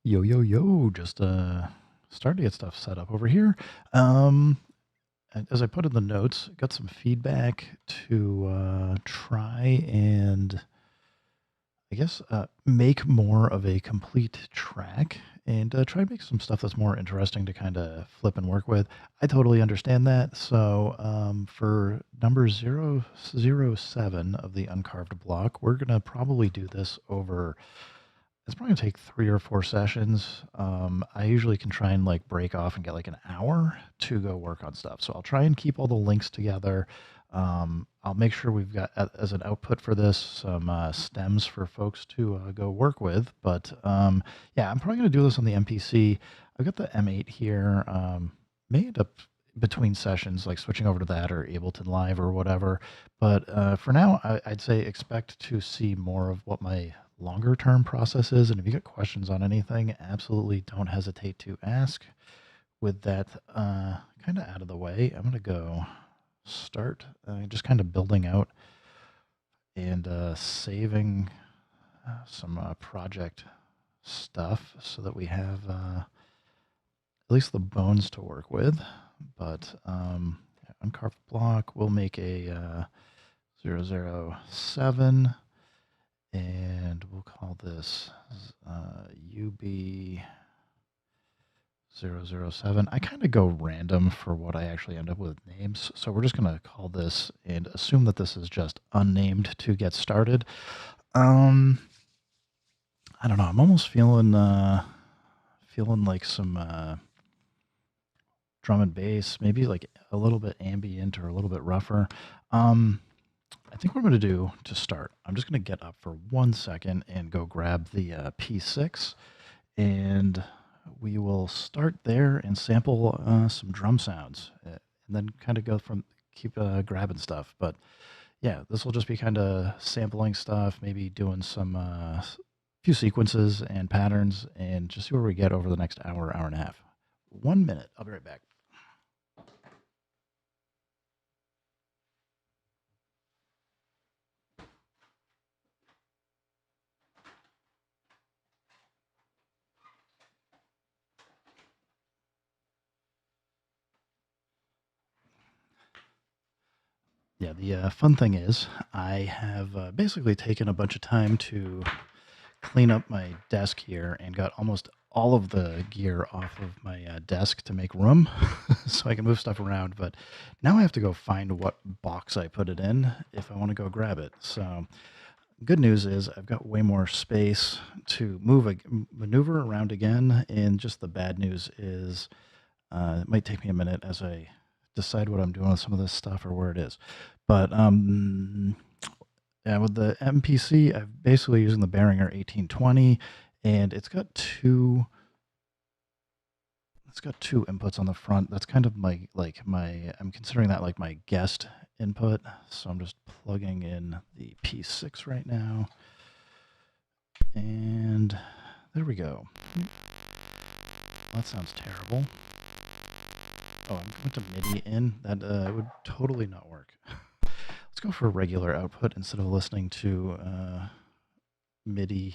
Yo, yo, yo, just starting to get stuff set up over here. Um, as I put in the notes, got some feedback to try and I guess make more of a complete track and try to make some stuff that's more interesting to kind of flip and work with. I totally understand that. So for number 007 of the Uncarved Block, we're going to probably do this over. It's probably gonna take 3 or 4 sessions. I usually can try and, like, break off and get, like, an hour to go work on stuff. So I'll try and keep all the links together. I'll make sure we've got, as an output for this, some, stems for folks to, go work with. But, yeah, I'm probably gonna do this on the MPC. I've got the M8 here. May end up between sessions, like, switching over to that or Ableton Live or whatever. But, for now, I'd say expect to see more of what my longer term processes. And if you get questions on anything, absolutely don't hesitate to ask. With that kind of out of the way, I'm going to go start just kind of building out and saving some project stuff so that we have at least the bones to work with. But Uncarved Block, we'll make a 007. And we'll call this UB007. I kind of go random for what I actually end up with names. So we're just going to call this and assume that this is just unnamed to get started. I don't know. I'm almost feeling like some drum and bass, maybe like a little bit ambient or a little bit rougher. I think what I'm going to do to start, I'm just going to get up for 1 second and go grab the P6, and we will start there and sample some drum sounds, and then kind of go from keep grabbing stuff. But yeah, this will just be kind of sampling stuff, maybe doing some few sequences and patterns, and just see where we get over the next hour, hour and a half. 1 minute. I'll be right back. Yeah, the fun thing is, I have basically taken a bunch of time to clean up my desk here and got almost all of the gear off of my desk to make room so I can move stuff around. But now I have to go find what box I put it in if I want to go grab it. So, good news is I've got way more space to maneuver around again. And just the bad news is it might take me a minute as I decide what I'm doing with some of this stuff or where it is. But yeah, with the MPC, I'm basically using the Behringer 1820, and it's got two inputs on the front. That's kind of I'm considering that like my guest input. So I'm just plugging in the P6 right now. And there we go. That sounds terrible. Oh, I went to MIDI in. That would totally not work. Let's go for a regular output instead of listening to MIDI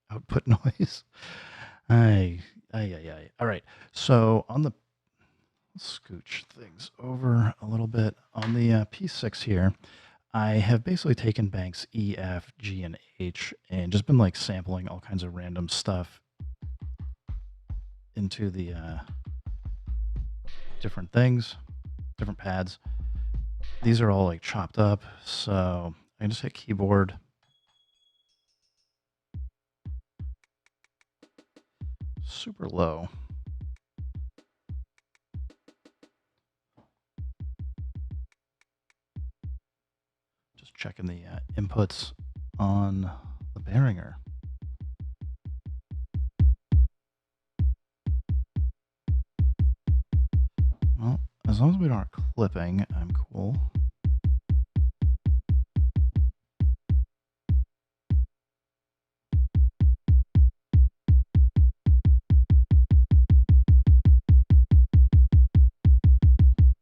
output noise. Ay. All right. So on the, let's scooch things over a little bit. On the P6 here, I have basically taken banks E, F, G, and H and just been like sampling all kinds of random stuff into the different things, different pads. These are all like chopped up, so I can just hit keyboard. Super low. Just checking the inputs on the Behringer. Well, as long as we aren't clipping, I'm cool.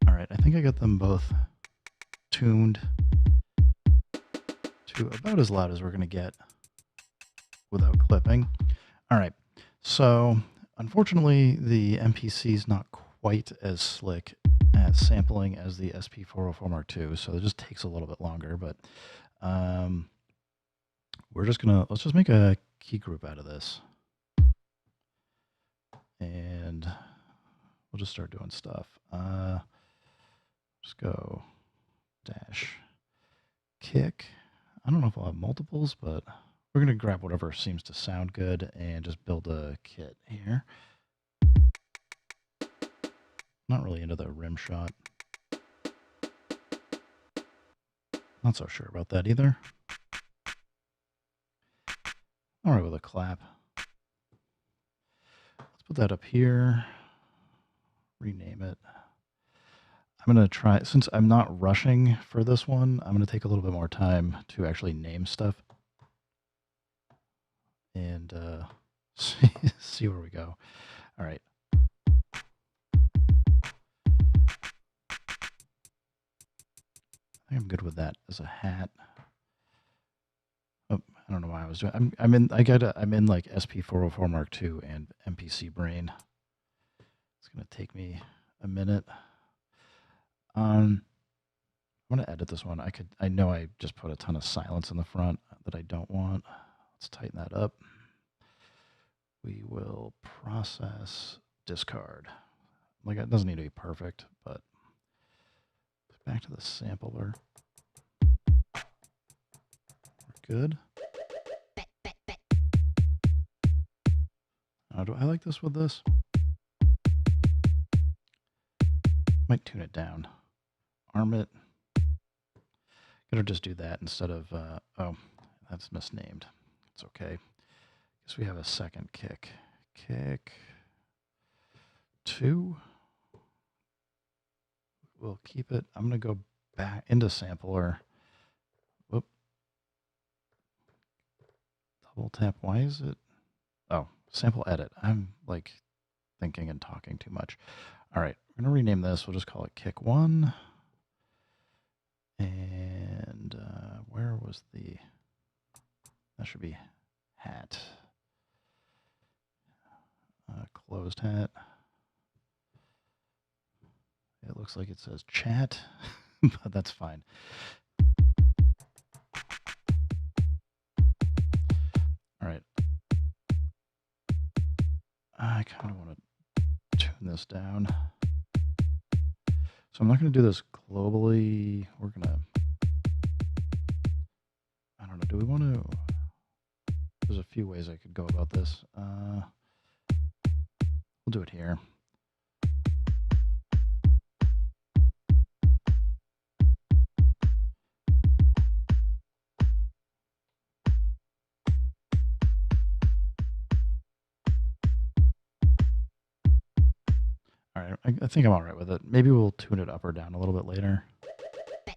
All right, I think I got them both tuned to about as loud as we're going to get without clipping. All right, So, unfortunately, the MPC is not quite as slick at sampling as the SP404 Mark II, so it just takes a little bit longer. But we're just let's just make a key group out of this, and we'll just start doing stuff. Just go dash kick. I don't know if I'll have multiples, but we're going to grab whatever seems to sound good and just build a kit here. Not really into the rim shot. Not so sure about that either. All right with a clap. Let's put that up here. Rename it. I'm going to try, since I'm not rushing for this one, I'm going to take a little bit more time to actually name stuff. And see where we go. All right. I think I'm good with that as a hat. Oh, I don't know why I was doing. I'm in like SP404 Mark II and MPC Brain. It's gonna take me a minute. I'm gonna edit this one. I know I just put a ton of silence in the front that I don't want. Let's tighten that up. We will process discard. Like, it doesn't need to be perfect, but back to the sampler. We're good. Do I like this with this? Might tune it down. Arm it. Gotta just do that instead of, oh, that's misnamed. It's okay. Guess we have a second kick. Kick 2. We'll keep it. I'm gonna go back into sampler. Whoop. Double tap. Why is it? Oh, sample edit. I'm like thinking and talking too much. All right, we're gonna rename this. We'll just call it kick 1. And where was the? That should be hat. Closed hat. It looks like it says chat, but that's fine. All right. I kind of want to tune this down. So I'm not going to do this globally. We're going to, I don't know, do we want to, there's a few ways I could go about this. We'll do it here. All right, I think I'm all right with it. Maybe we'll tune it up or down a little bit later. It's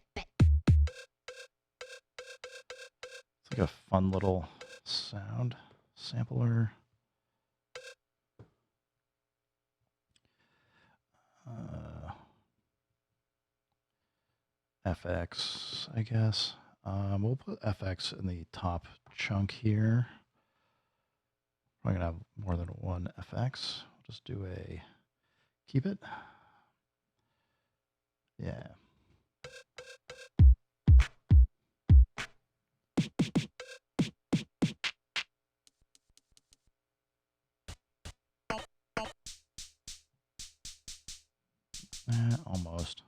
like a fun little sound sampler. FX, I guess. We'll put FX in the top chunk here. We're going to have more than one FX. We'll just do a keep it. Yeah. Almost.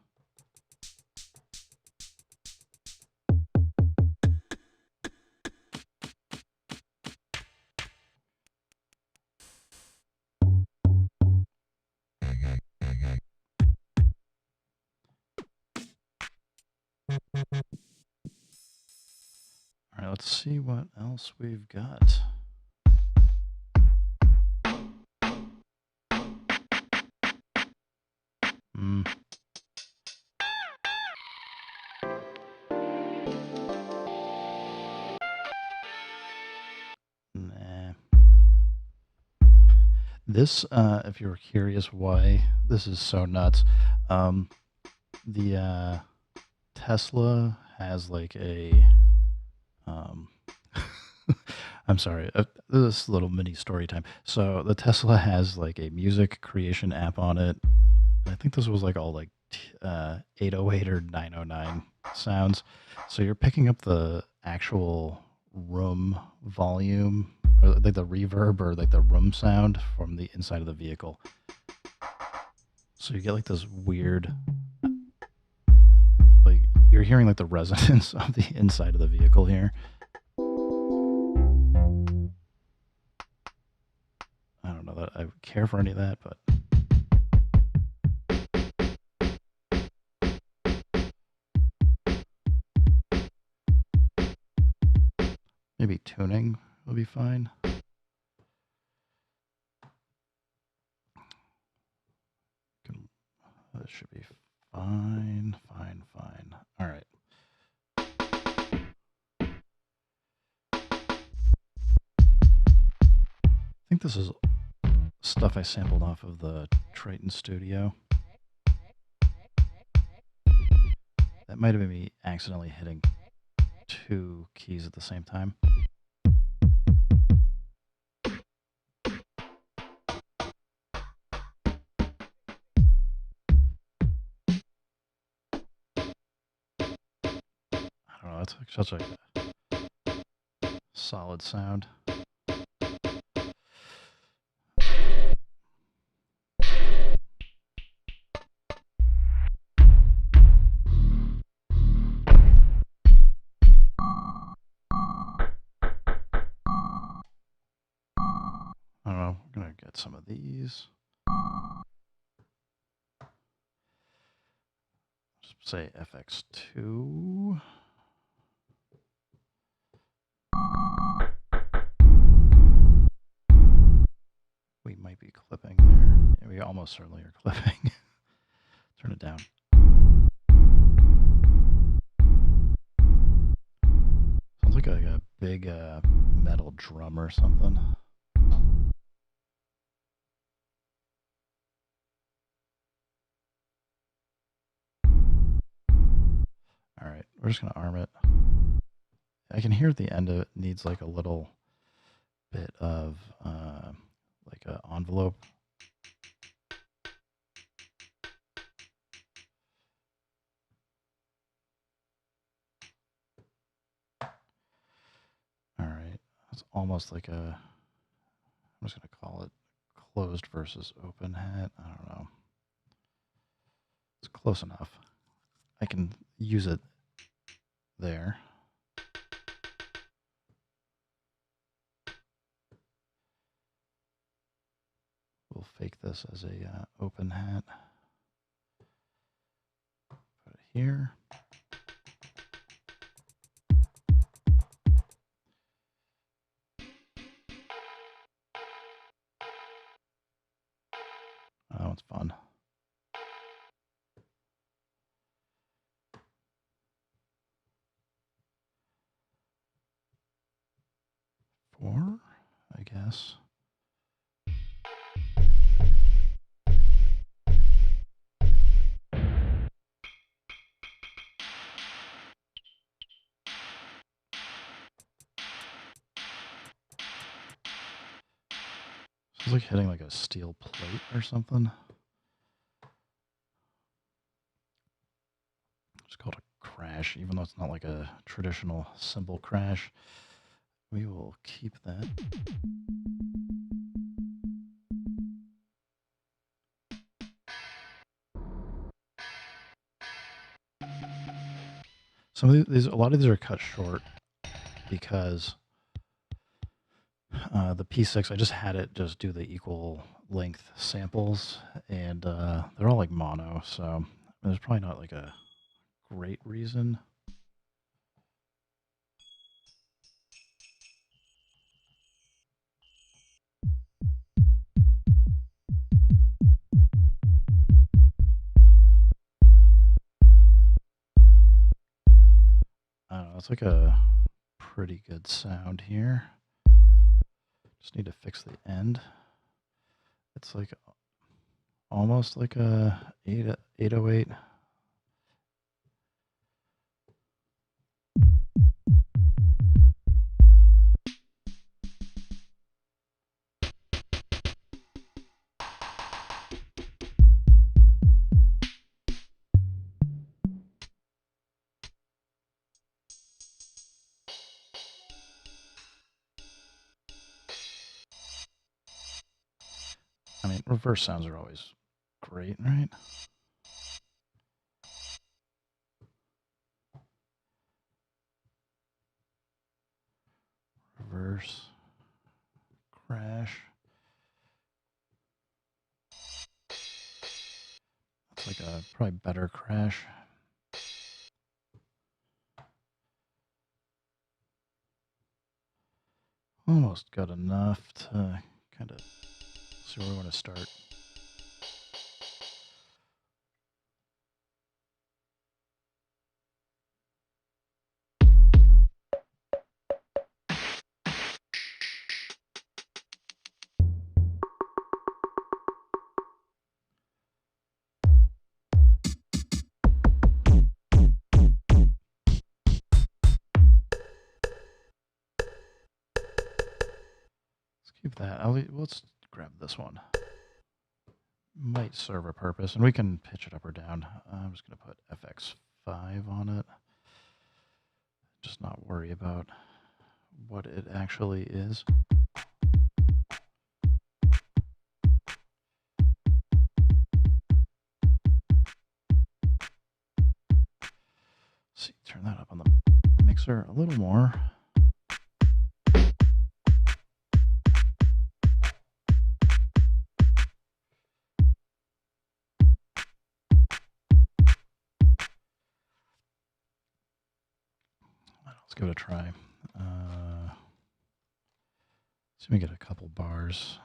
All right, let's see what else we've got. Nah. This, if you're curious why this is so nuts, the Tesla has like a, I'm sorry. This little mini story time. So the Tesla has like a music creation app on it. I think this was like all like 808 or 909 sounds. So you're picking up the actual room volume, or like the reverb or like the room sound from the inside of the vehicle. So you get like this weird, like you're hearing like the resonance of the inside of the vehicle here. I don't know that I care for any of that, but maybe tuning will be fine. That should be fine, fine, fine. All right. I think this is stuff I sampled off of the Triton Studio. That might have been me accidentally hitting two keys at the same time. I don't know, that's such a solid sound. I don't know, I'm gonna get some of these. Just say FX2. We might be clipping there. Yeah, we almost certainly are clipping. Turn it down. Sounds like a big metal drum or something. All right, we're just gonna arm it. I can hear at the end of it needs like a little bit of like an envelope. All right, it's almost like I'm just gonna call it closed versus open hat. I don't know. It's close enough. I can use it there. We'll fake this as a open hat. Put it here. Oh, that one's fun. Four, I guess. Sounds like hitting like a steel plate or something. It's called a crash, even though it's not like a traditional cymbal crash. We will keep that. Some of these, a lot of these are cut short because the P6, I just had it just do the equal length samples, and they're all like mono, so there's probably not like a great reason. I don't know, it's like a pretty good sound here. Just need to fix the end. It's like almost like a 808. I mean, reverse sounds are always great, right? Reverse, crash. That's like a probably better crash. Almost good enough to kind of see where we want to start. Keep that. Let's grab this one. Might serve a purpose, and we can pitch it up or down. I'm just going to put FX5 on it. Just not worry about what it actually is. Let's see, turn that up on the mixer a little more. Let's give it a try. See if we get a couple bars.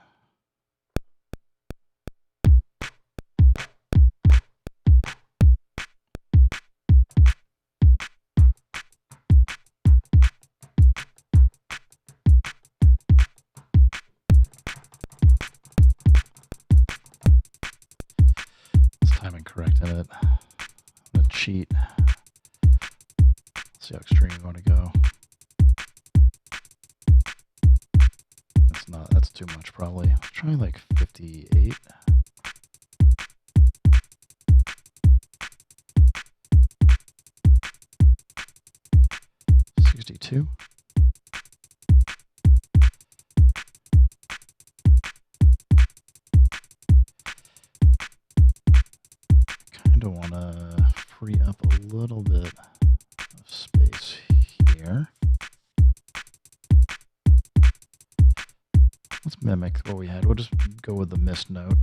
Let's timing correct in it. I'm gonna cheat. Let's see how extreme you want to go. That's too much probably. Let's try like 58. $62. Kind of want to free up a little bit of space here. Let's mimic what we had. We'll just go with the missed note.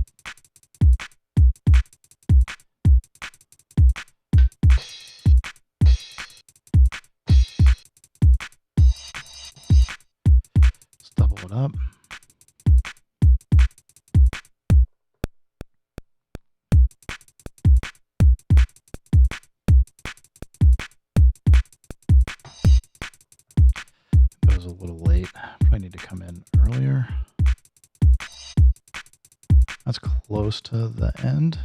Let's double it up. That was a little late. Probably need to come in earlier. That's close to the end.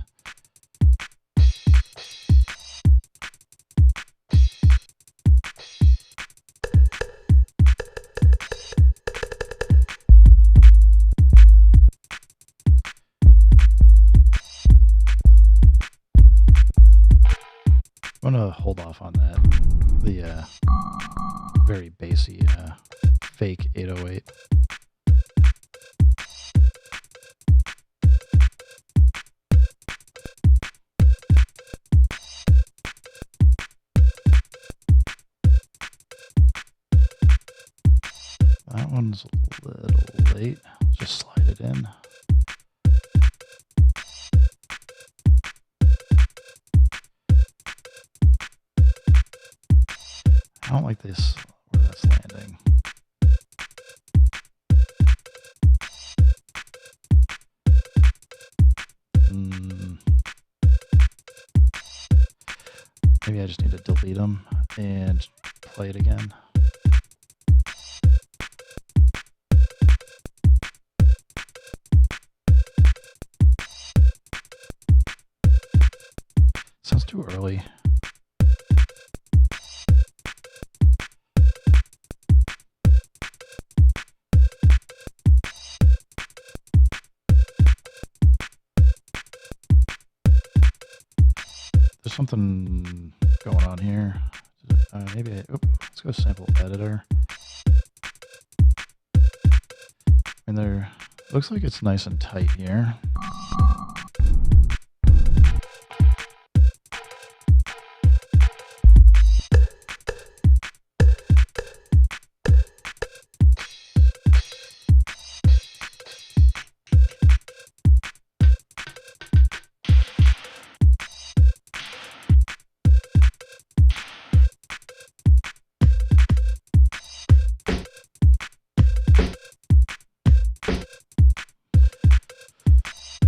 I'm going to hold off on that. The very bassy fake 808. That one's a little late. Just slide it in. I don't like this, where that's landing. Maybe I just need to delete them and play it again. Sounds too early. There's something going on here. Maybe let's go sample editor. And Looks like it's nice and tight here.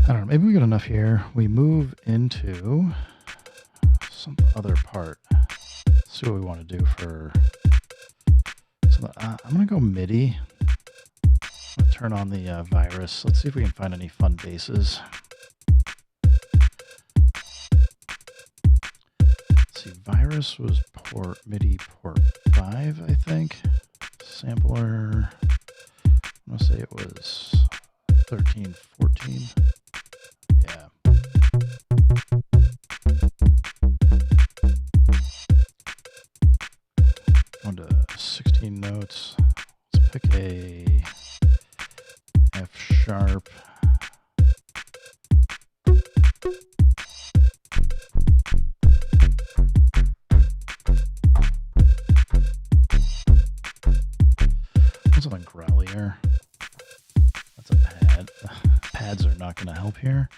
I don't know, maybe we got enough here. We move into some other part. Let's see what we want to do for... I'm going to go MIDI. I'm going to turn on the virus. Let's see if we can find any fun basses. Let's see, virus was MIDI port 5, I think. Sampler, I'm going to say it was 13, 14. Yeah. Going to 16 notes. Let's pick a F sharp. Something growlier. That's a pad. Pads are not going to help here.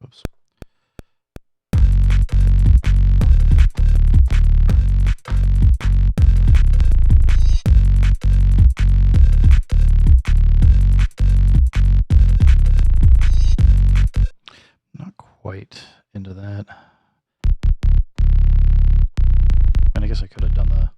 Oops. Not quite into that. And I guess I could have done the...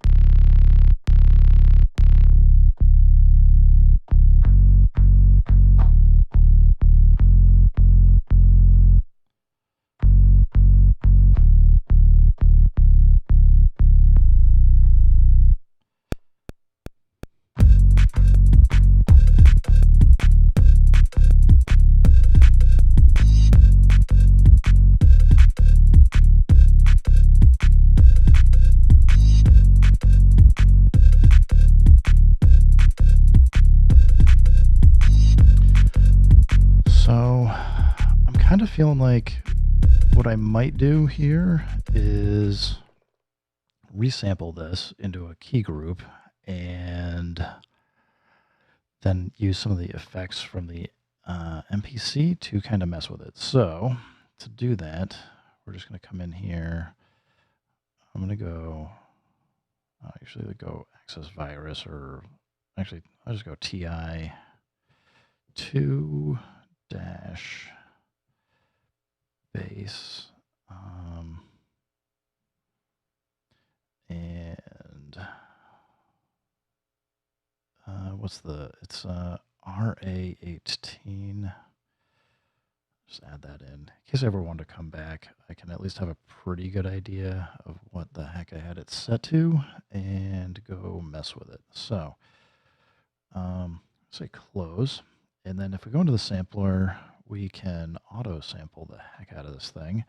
Feeling like what I might do here is resample this into a key group and then use some of the effects from the MPC to kind of mess with it. So to do that, we're just going to come in here. I'm going to go, usually go access virus, or actually I'll just go TI 2 dash base, and what's it's RA18. Just add that in case I ever want to come back. I can at least have a pretty good idea of what the heck I had it set to and go mess with it. So say close, and then if we go into the sampler, we can auto sample the heck out of this thing,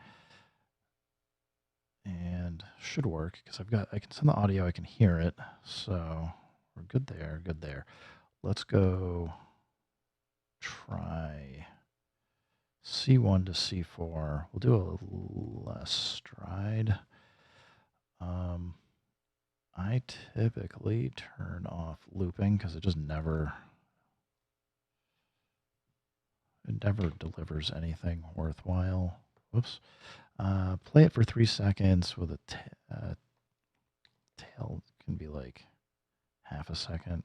and should work because I can send the audio, I can hear it, so we're good there, good there. Let's go try C1 to C4. We'll do a little less stride. I typically turn off looping because it just never delivers anything worthwhile. Whoops. Play it for 3 seconds with a tail can be like half a second.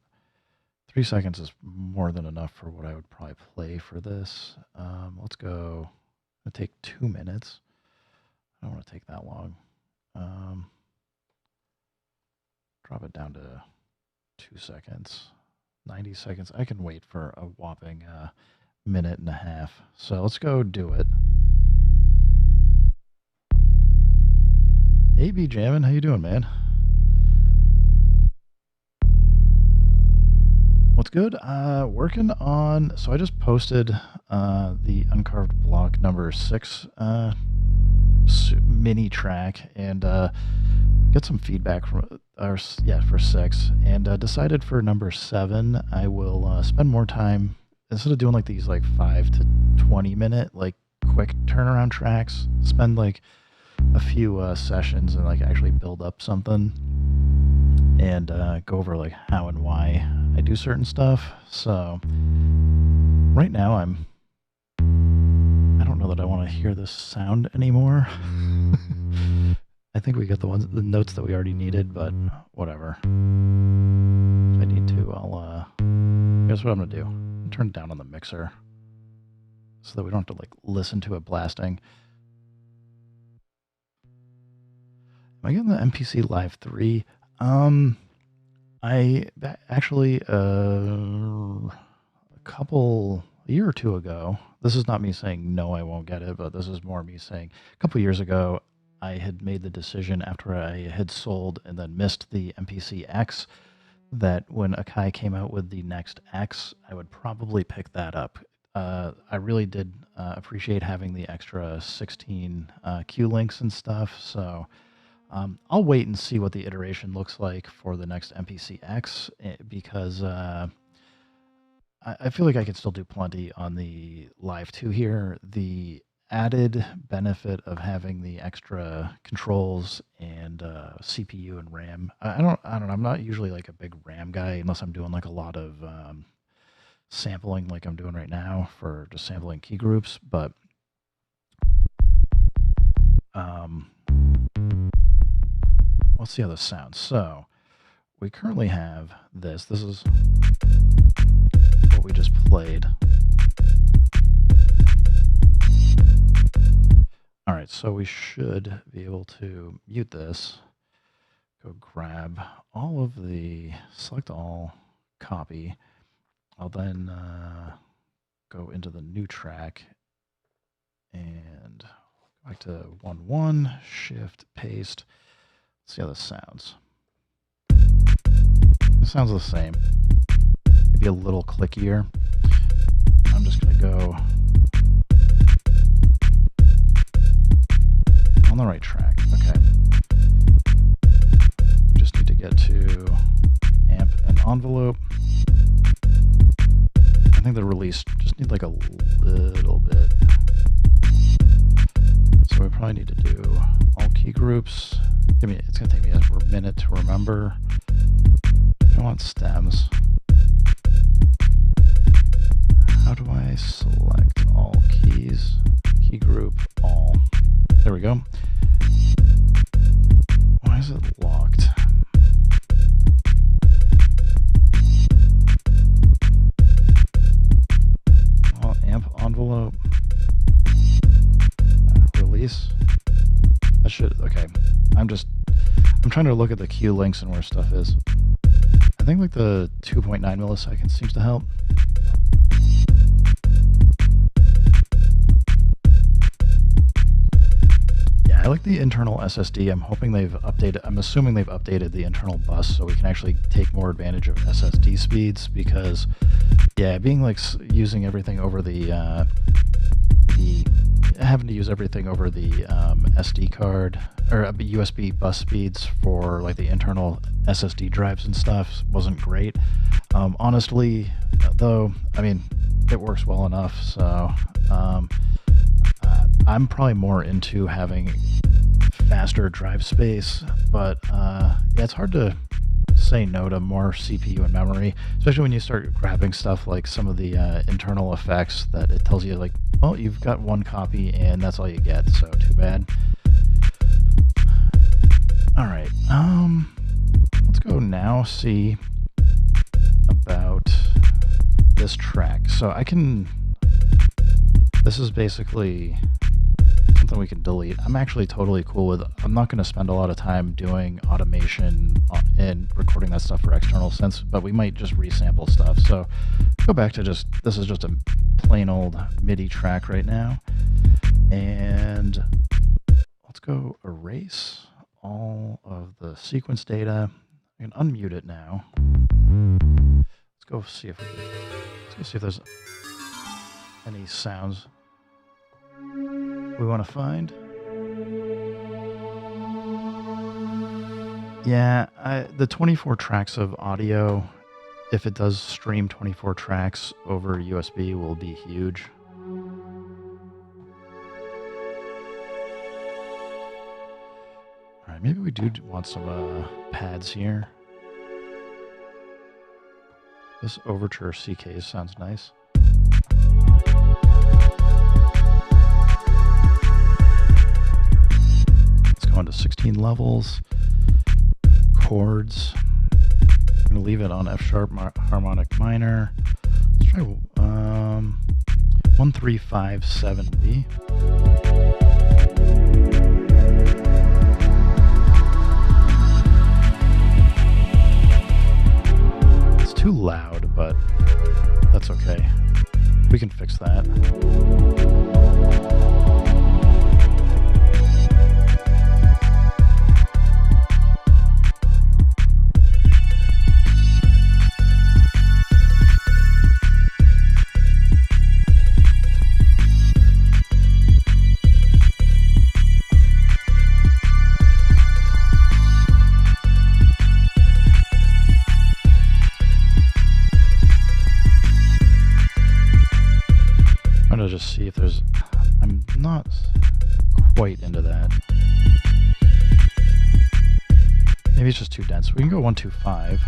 3 seconds is more than enough for what I would probably play for this. Let's go. It'll take 2 minutes. I don't want to take that long. Drop it down to 2 seconds, 90 seconds. I can wait for a whopping minute and a half. So let's go do it. Hey, B Jammin', how you doing, man? What's good? Working on. So I just posted the Uncarved Block number 6 mini track and get some feedback from for 6 and decided for number 7 I will spend more time instead of doing like these like 5 to 20 minute like quick turnaround tracks, spend like a few sessions and like actually build up something and go over like how and why I do certain stuff. So right now I don't know that I want to hear this sound anymore. I think we got the notes that we already needed, but whatever. If I need to, I'll guess what I'm gonna do. Turn it down on the mixer so that we don't have to like listen to it blasting. Am I getting the MPC Live 3? I actually a year or two ago. This is not me saying no, I won't get it, but this is more me saying a couple years ago I had made the decision after I had sold and then missed the MPC X that when Akai came out with the next X, I would probably pick that up. I really did appreciate having the extra 16 Q links and stuff, so I'll wait and see what the iteration looks like for the next MPC X because I feel like I could still do plenty on the Live 2 here. The added benefit of having the extra controls and CPU and RAM. I don't know. I'm not usually like a big RAM guy unless I'm doing like a lot of sampling like I'm doing right now for just sampling key groups. But let's see how this sounds. So we currently have this. This is what we just played. All right, so we should be able to mute this. Go grab all of the, select all, copy. I'll then go into the new track and go back to 1-1, shift, paste. Let's see how this sounds. It sounds the same. Maybe a little clickier. I'm just going to go on the right track. Okay. Just need to get to amp and envelope. I think the release just need like a little bit. So we probably need to do all key groups. It's gonna take me a minute to remember. I want stems. How do I select all keys? Key group all. There we go. Why is it locked? Well, amp envelope. Release. That should, okay. I'm trying to look at the Q links and where stuff is. I think like the 2.9 milliseconds seems to help. Yeah, I like the internal SSD. I'm assuming they've updated the internal bus so we can actually take more advantage of SSD speeds because, yeah, being like using everything over having to use everything over the SD card or USB bus speeds for like the internal SSD drives and stuff wasn't great. Honestly, though, I mean, it works well enough. So I'm probably more into having faster drive space, but yeah, it's hard to say no to more CPU and memory, especially when you start grabbing stuff like some of the internal effects that it tells you like, well, you've got one copy and that's all you get, so too bad. All right, let's go now see about this track. So this is basically something we can delete. I'm actually totally cool with. I'm not going to spend a lot of time doing automation and recording that stuff for external synths, but we might just resample stuff. So go back to just, this is just a plain old MIDI track right now. And let's go erase all of the sequence data. I can unmute it now. Let's go see if there's any sounds we want to find. Yeah, the 24 tracks of audio, if it does stream 24 tracks over USB, will be huge. All right, maybe we do want some pads here. This Overture CK sounds nice. Let's go into 16 levels. Chords. I'm going to leave it on F sharp harmonic minor. Let's try 1357B. It's too loud, but that's okay. We can fix that. Just see if there's, I'm not quite into that. Maybe it's just too dense. We can go 125.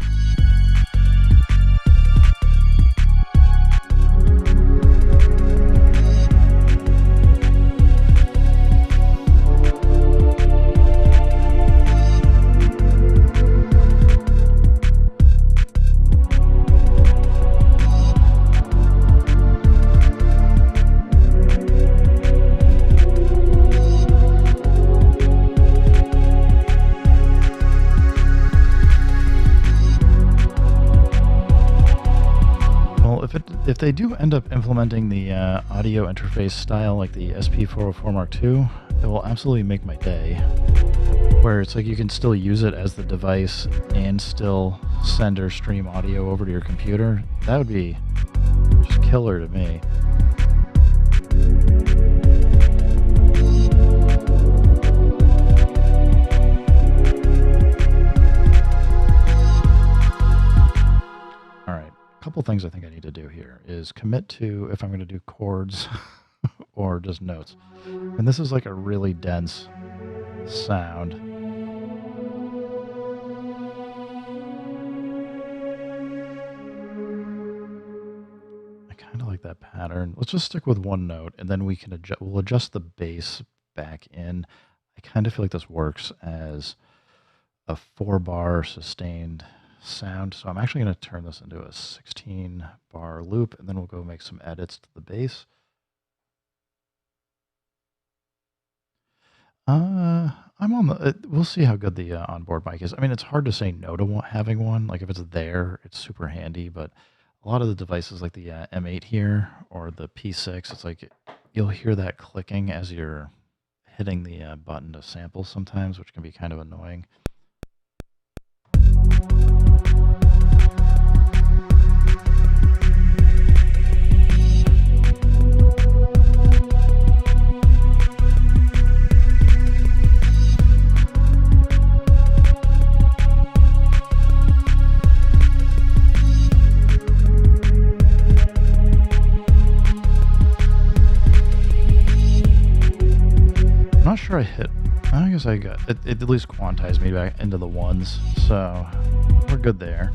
If they do end up implementing the audio interface style like the SP404 Mark II, it will absolutely make my day. Where it's like you can still use it as the device and still send or stream audio over to your computer. That would be just killer to me. Couple things I think I need to do here is commit to if I'm going to do chords or just notes. And this is like a really dense sound. I kind of like that pattern. Let's just stick with one note and then we can we'll adjust the bass back in. I kind of feel like this works as a 4-bar sustained sound. So I'm actually going to turn this into a 16-bar loop, and then we'll go make some edits to the bass. I'm on the, we'll see how good the onboard mic is. I mean, it's hard to say no to having one. Like if it's there, it's super handy, but a lot of the devices like the M8 here or the P6, it's like you'll hear that clicking as you're hitting the button to sample sometimes, which can be kind of annoying. I'm not sure I hit. I guess I got it. It at least quantized me back into the ones, so we're good there.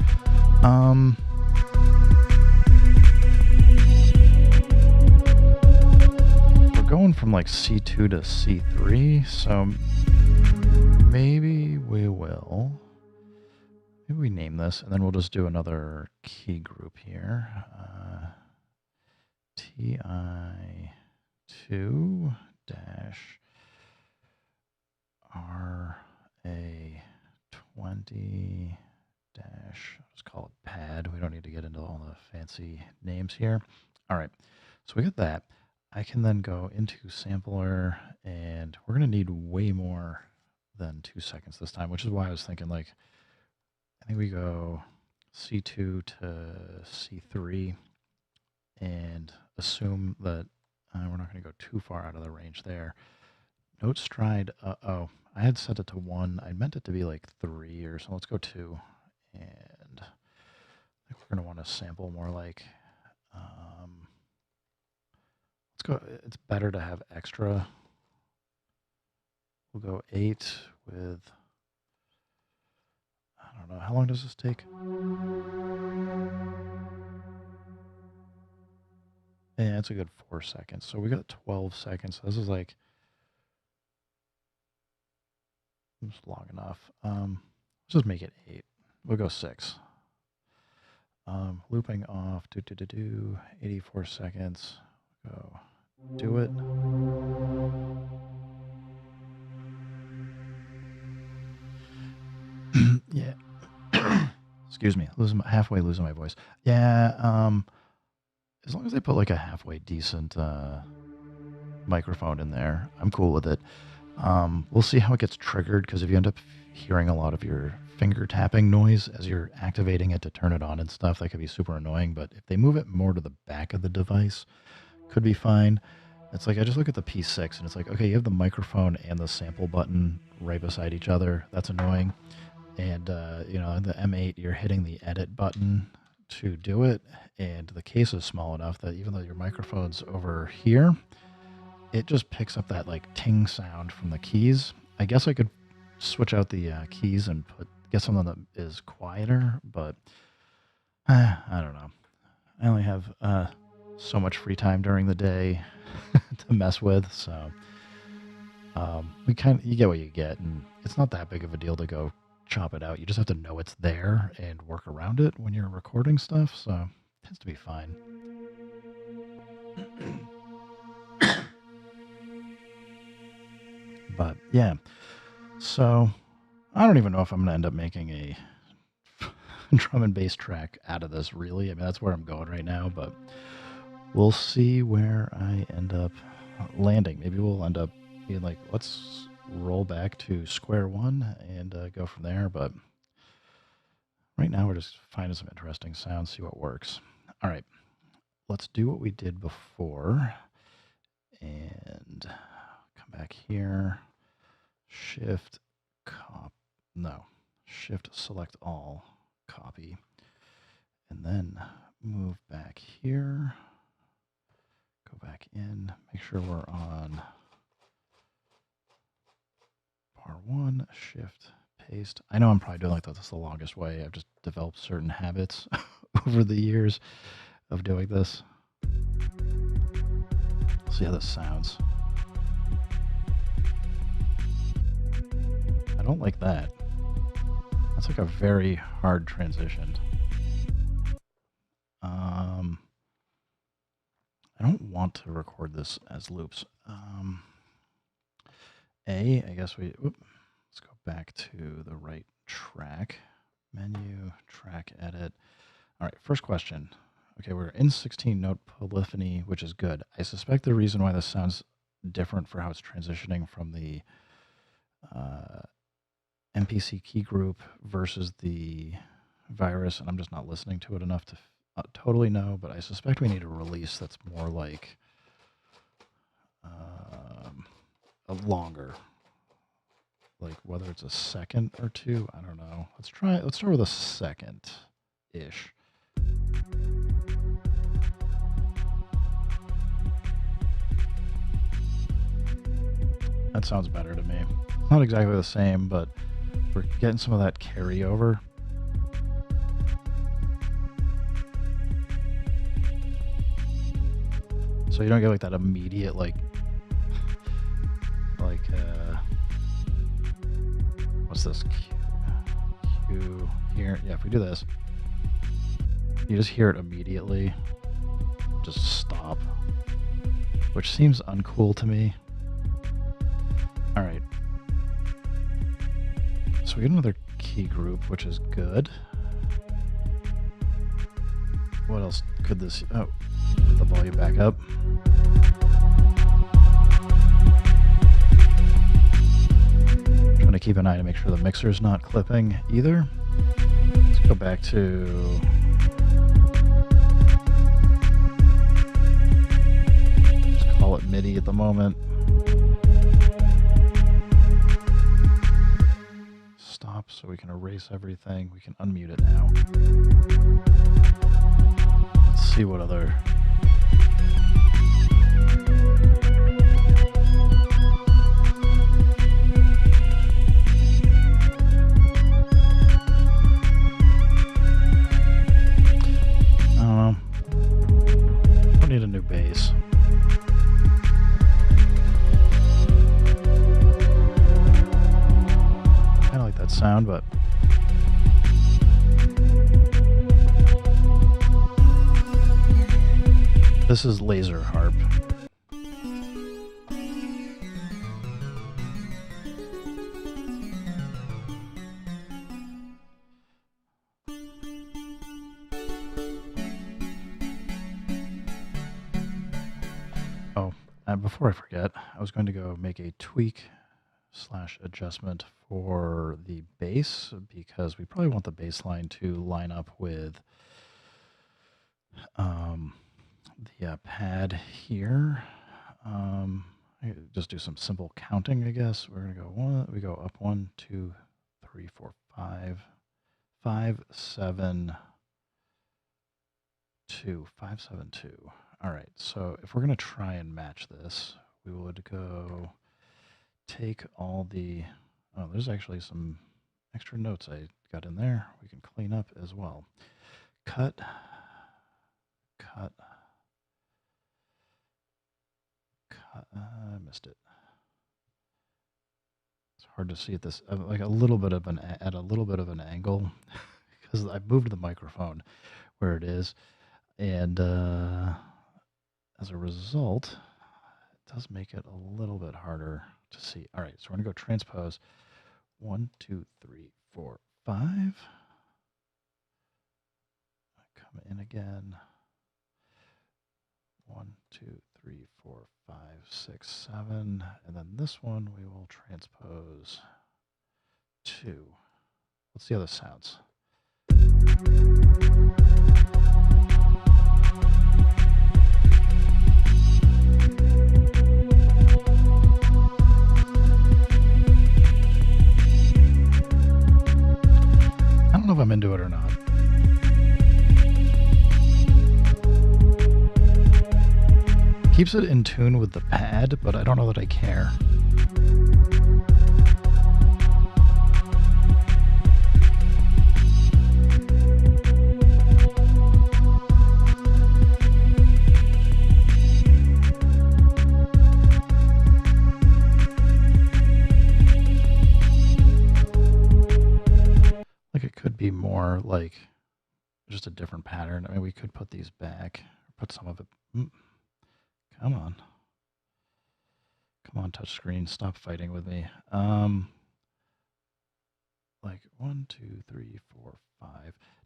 We're going from like C2 to C3, so maybe we will. Maybe we name this, and then we'll just do another key group here. TI2 dash MD dash, let's call it pad. We don't need to get into all the fancy names here. All right, so we got that. I can then go into sampler, and we're going to need way more than 2 seconds this time, which is why I was thinking, like, I think we go C2 to C3 and assume that we're not going to go too far out of the range there. Note stride, oh, I had set it to 1. I meant it to be like 3 or so. Let's go 2. And I think we're going to want to sample more like, let's go, it's better to have extra. We'll go 8 with, I don't know, how long does this take? Yeah, it's a good 4 seconds. So we got 12 seconds. So this is like, it's long enough. Let's just make it 8. We'll go 6. Looping off, 84 seconds. Go do it. Yeah. Excuse me, halfway losing my voice. Yeah, as long as they put like a halfway decent microphone in there, I'm cool with it. We'll see how it gets triggered, because if you end up hearing a lot of your finger tapping noise as you're activating it to turn it on and stuff, that could be super annoying. But if they move it more to the back of the device, could be fine. It's like, I just look at the P6 and it's like, okay, you have the microphone and the sample button right beside each other. That's annoying. And, you know, the M8, you're hitting the edit button to do it. And the case is small enough that even though your microphone's over here, it just picks up that like ting sound from the keys. I guess I could switch out the keys and get something that is quieter, but I don't know. I only have so much free time during the day to mess with, so you get what you get, and it's not that big of a deal to go chop it out. You just have to know it's there and work around it when you're recording stuff, so it tends to be fine. But yeah, so I don't even know if I'm going to end up making a drum and bass track out of this, really. I mean, that's where I'm going right now, but we'll see where I end up landing. Maybe we'll end up being like, let's roll back to square one and go from there. But right now we're just finding some interesting sounds, see what works. All right, let's do what we did before and come back here. Shift select all, copy, and then move back here, go back in, make sure we're on bar 1, shift, paste. I know I'm probably doing like that's the longest way. I've just developed certain habits over the years of doing this. Let's see how this sounds. I don't like that. That's like a very hard transition. I don't want to record this as loops. I guess let's go back to the right track. Menu, track, edit. All right, first question. Okay, we're in 16-note polyphony, which is good. I suspect the reason why this sounds different for how it's transitioning from the MPC key group versus the virus, and I'm just not listening to it enough to totally know, but I suspect we need a release that's more like a longer, like whether it's a second or two, I don't know. Let's start with a second-ish. That sounds better to me. Not exactly the same, but we're getting some of that carryover. So you don't get like that immediate what's this? Q here. Yeah, if we do this, you just hear it immediately. Just stop. Which seems uncool to me. Alright. So we get another key group, which is good. What else could this... Oh, put the volume back up. Trying to keep an eye to make sure the mixer's not clipping either. Let's go back to... Just call it MIDI at the moment. Stop so we can erase everything. We can unmute it now. Let's see what other... I don't know. I need a new bass. I like that sound, but this is laser harp. Oh, before I forget, I was going to go make a tweak / adjustment for the bass, because we probably want the bass line to line up with the pad here. I just do some simple counting, I guess. We're gonna go we go up 1, 2, 3, 4, 5, 5, 7, 2, 5, 7, 2. All right, so if we're gonna try and match this, we would go take all the... Oh, there's actually some extra notes I got in there. We can clean up as well. Cut. I missed it. It's hard to see at this, like a little bit of an angle, because I moved the microphone where it is, and as a result, it does make it a little bit harder to see. All right, so we're gonna go transpose. 1, 2, 3, 4, 5. Come in again. 1, 2, 3, 4, 5, 6, 7. And then this one we will transpose 2. Let's see how this sounds. I don't know if I'm into it or not. Keeps it in tune with the pad, but I don't know that I care. Like it could be more like just a different pattern. I mean, we could put these back, put some of it... Come on. Come on, touch screen. Stop fighting with me. Like 1, 2, 3, 4, 5.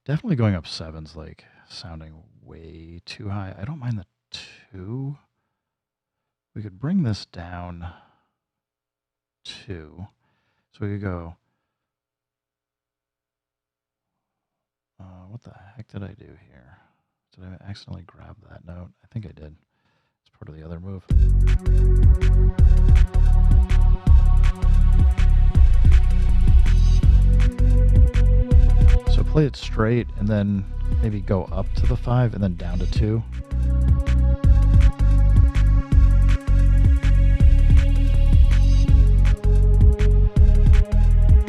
Definitely going up 7's like sounding way too high. I don't mind the 2. We could bring this down 2. So we could go... what the heck did I do here? Did I accidentally grab that note? I think I did. Part of the other move. So play it straight and then maybe go up to the 5 and then down to 2.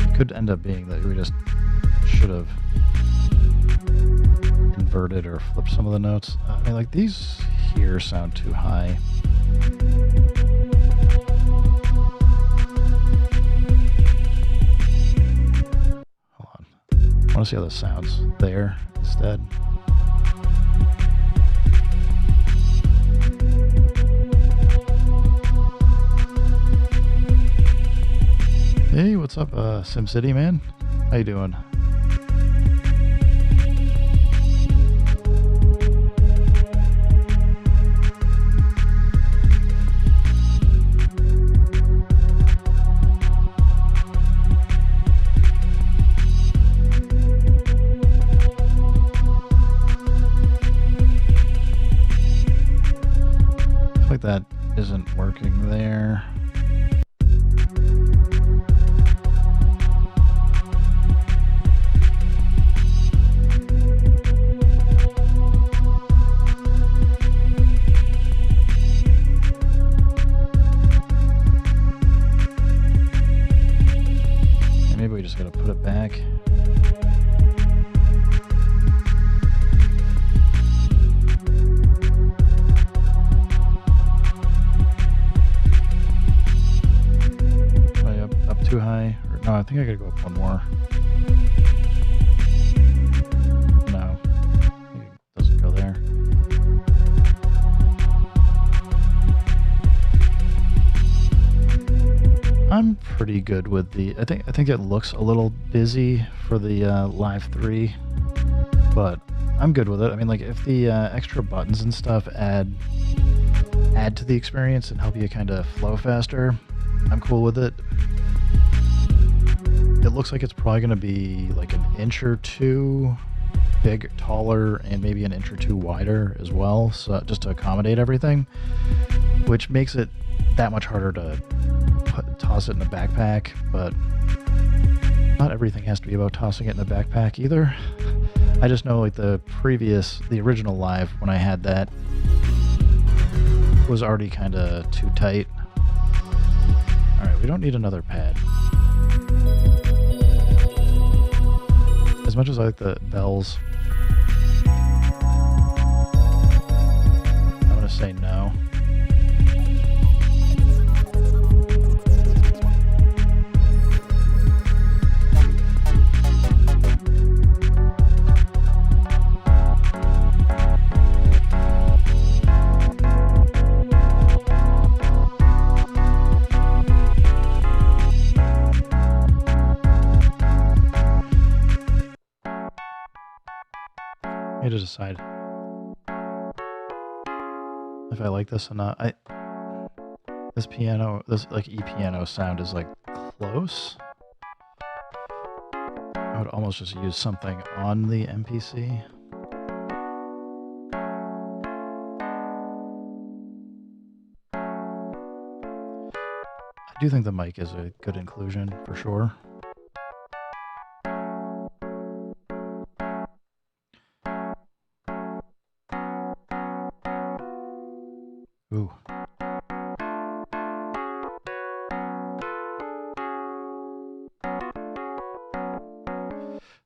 It could end up being that we just should have inverted or flipped some of the notes. I mean, like these here sound too high. Hold on. I want to see how this sounds there instead. Hey, what's up, SimCity man? How you doing? I feel like that isn't working there. Maybe we just gotta put it back. Up too high? Or, no, I think I gotta go up one more. No, I think it doesn't go there. I'm pretty good with the. I think it looks a little busy for the Live 3, but I'm good with it. I mean, like if the extra buttons and stuff add to the experience and help you kind of flow faster, I'm cool with it. It looks like it's probably going to be like an inch or two taller, and maybe an inch or two wider as well, so just to accommodate everything, which makes it that much harder to toss it in a backpack. But not everything has to be about tossing it in a backpack either. I just know like the original Live, when I had that, was already kind of too tight. All right, we don't need another pad. As much as I like the bells, I'm gonna say no. I need to decide if I like this or not. This like E-piano sound is like close. I would almost just use something on the MPC. I do think the mic is a good inclusion for sure. Ooh.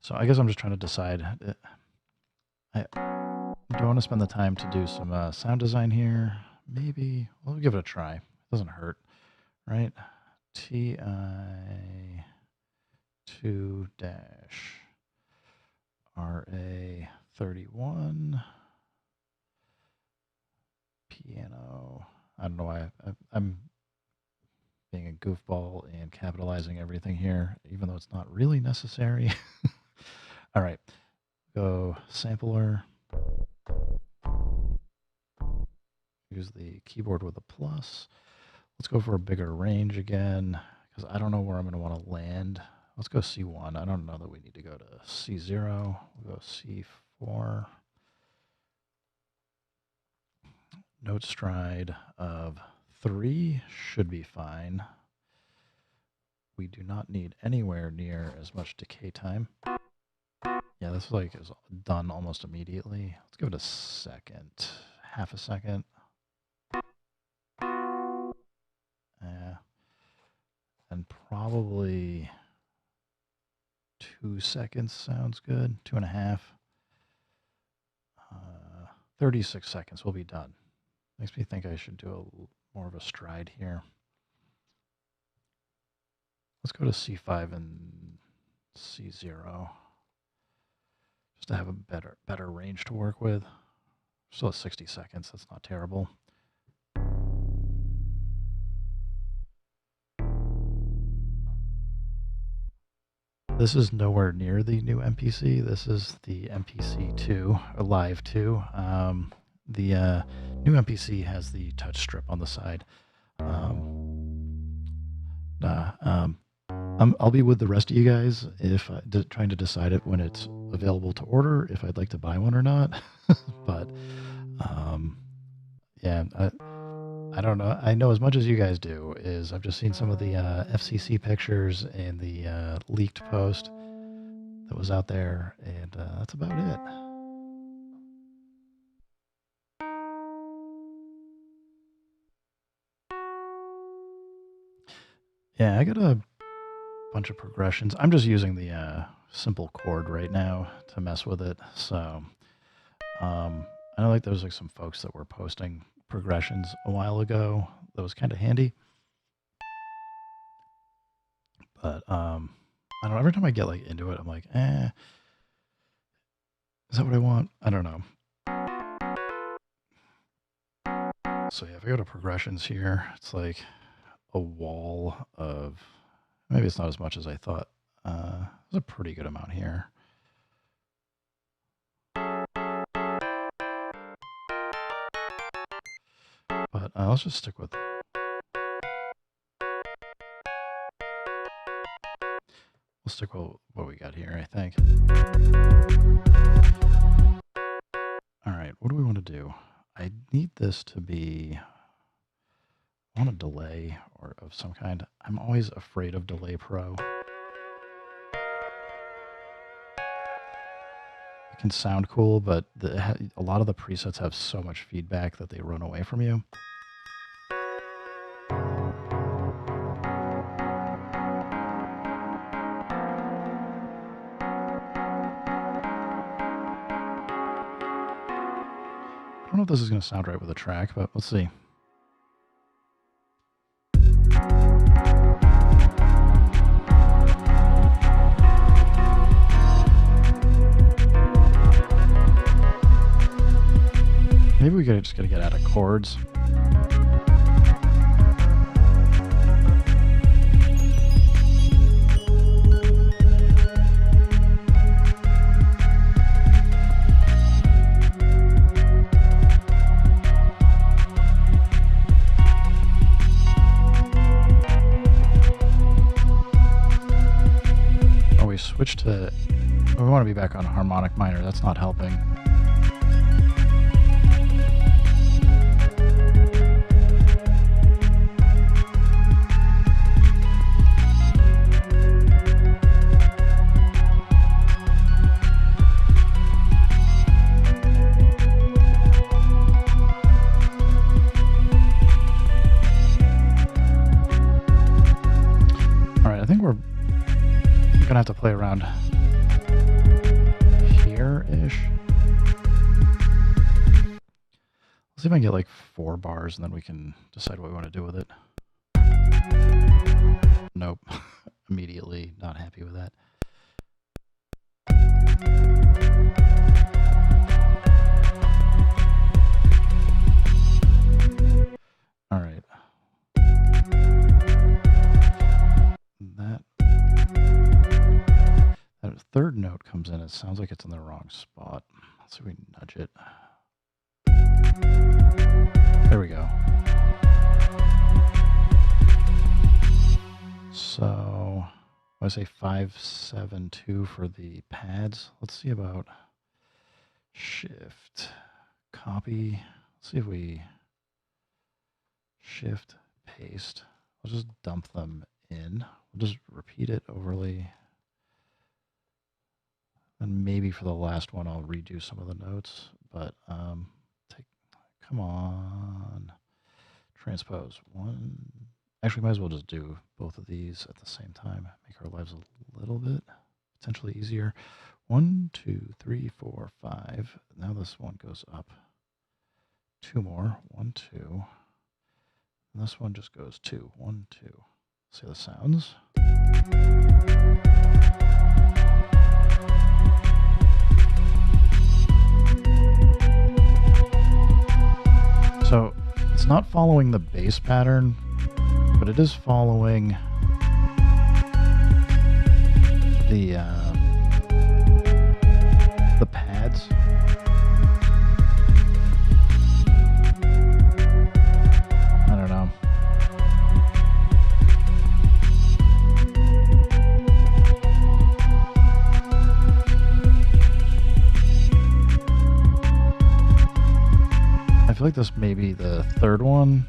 So I guess I'm just trying to decide. Do I want to spend the time to do some sound design here? Maybe. We'll give it a try. It doesn't hurt, right? TI2-RA31 piano. I don't know why I'm being a goofball and capitalizing everything here, even though it's not really necessary. All right, go sampler. Use the keyboard with a plus. Let's go for a bigger range again, because I don't know where I'm going to want to land. Let's go C1. I don't know that we need to go to C0. We'll go C4. Note stride of 3 should be fine. We do not need anywhere near as much decay time. Yeah, this like is done almost immediately. Let's give it a second, half a second. Yeah, and probably 2 seconds sounds good. 2.5. 36 seconds. We'll be done. Makes me think I should do more of a stride here. Let's go to C5 and C0. Just to have a better range to work with. Still at 60 seconds, that's not terrible. This is nowhere near the new MPC. This is the MPC 2, or Live 2. The new MPC has the touch strip on the side. I'll be with the rest of you guys if trying to decide it when it's available to order, if I'd like to buy one or not. But yeah, I don't know. I know as much as you guys do. Is I've just seen some of the FCC pictures and the leaked post that was out there, and that's about it. Yeah, I got a bunch of progressions. I'm just using the simple chord right now to mess with it. So I know like there's like some folks that were posting progressions a while ago. That was kind of handy. But I don't know. Every time I get like into it, I'm like, is that what I want? I don't know. So yeah, if I go to progressions here, it's like a wall of, maybe it's not as much as I thought. There's a pretty good amount here. But let's just stick with, we'll stick with what we got here, I think. All right, what do we want to do? I need this to be, I want a delay or of some kind. I'm always afraid of Delay Pro. It can sound cool, but a lot of the presets have so much feedback that they run away from you. I don't know if this is going to sound right with the track, but let's see. Maybe we just gotta get out of chords. Oh, we switched to, we want to be back on harmonic minor. That's not helping. Gonna have to play around here-ish. Let's see if I can get like 4 bars and then we can decide what we want to do with it. Nope. Immediately not happy with that. All right. That third note comes in, it sounds like it's in the wrong spot. Let's see if we can nudge it. There we go. So I say 5-7-2 for the pads. Let's see about shift, copy. Let's see if we shift, paste. We'll just dump them in. We'll just repeat it overly. And maybe for the last one, I'll redo some of the notes, but come on, transpose one. Actually, might as well just do both of these at the same time. Make our lives a little bit potentially easier. 1, 2, 3, 4, 5. Now this one goes up 2 more. 1, 2. And this one just goes 2. 1, 2. See the sounds? So it's not following the bass pattern, but it is following the pads. I don't know. I feel like this may be the third one.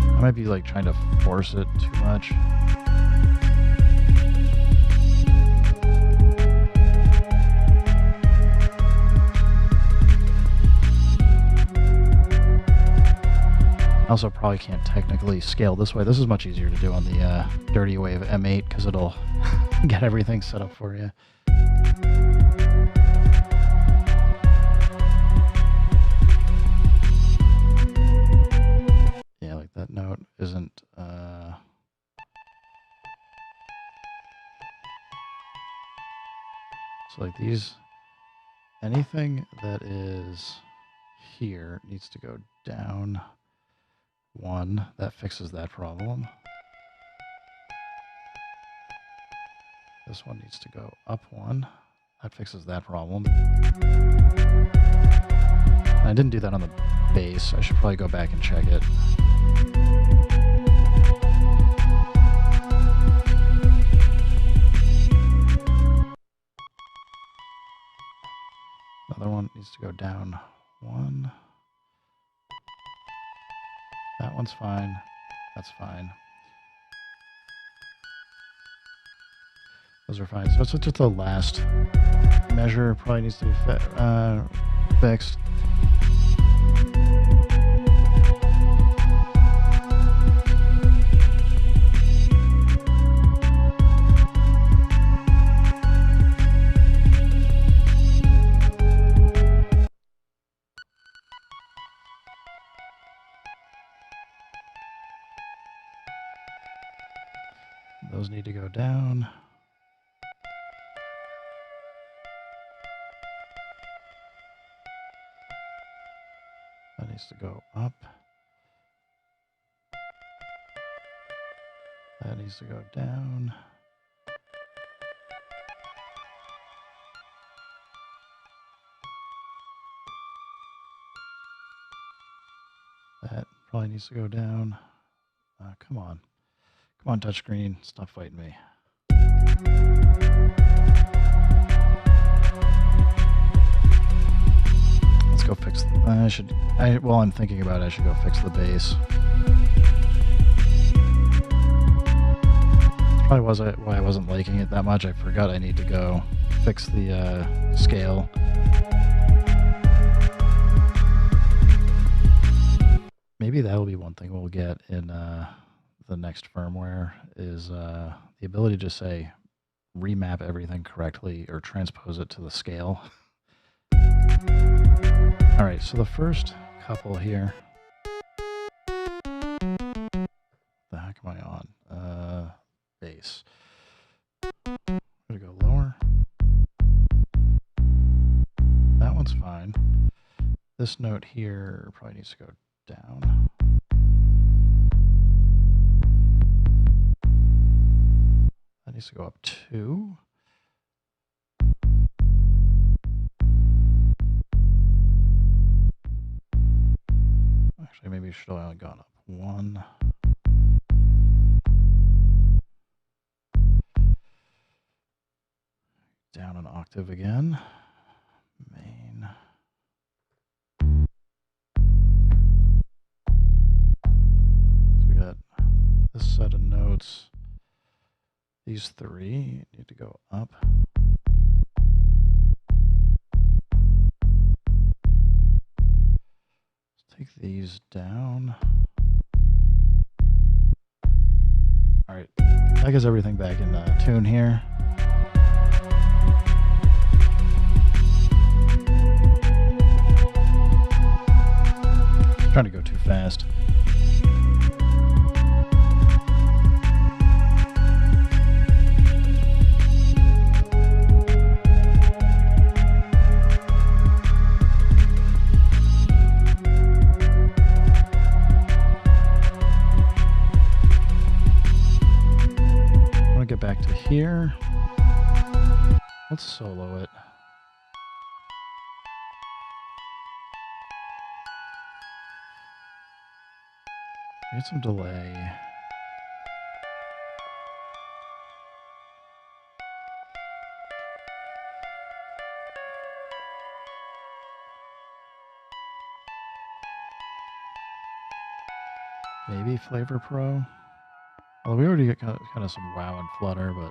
I might be like trying to force it too much. I also probably can't technically scale this way. This is much easier to do on the dirty way of M8 because it'll get everything set up for you. Yeah, like that note isn't... So like these... Anything that is here needs to go down 1. That fixes that problem. This one needs to go up 1. That fixes that problem. I didn't do that on the bass. I should probably go back and check it. Another one needs to go down 1. That one's fine. That's fine. Those are fine. So it's just the last measure probably needs to be fixed. Those need to go down. That needs to go up. That needs to go down. That probably needs to go down. Come on. Come on, touchscreen. Stop fighting me. Let's go fix... while I'm thinking about it, I should go fix the bass. That's probably why I wasn't liking it that much. I forgot I need to go fix the scale. Maybe that'll be one thing we'll get in the next firmware is the ability to say remap everything correctly or transpose it to the scale. All right, so the first couple here. The heck am I on? Bass. I'm gonna go lower. That one's fine. This note here probably needs to go down. That needs to go up 2. Actually, maybe it should have only gone up 1. Down an octave again. Main. So we got this set of notes. These 3 need to go up. Let's take these down. All right, that gets everything back in tune here. Trying to go too fast. it back to here. Let's solo it. Get some delay. Maybe Flavor Pro. Well, we already got kind of some wow and flutter, but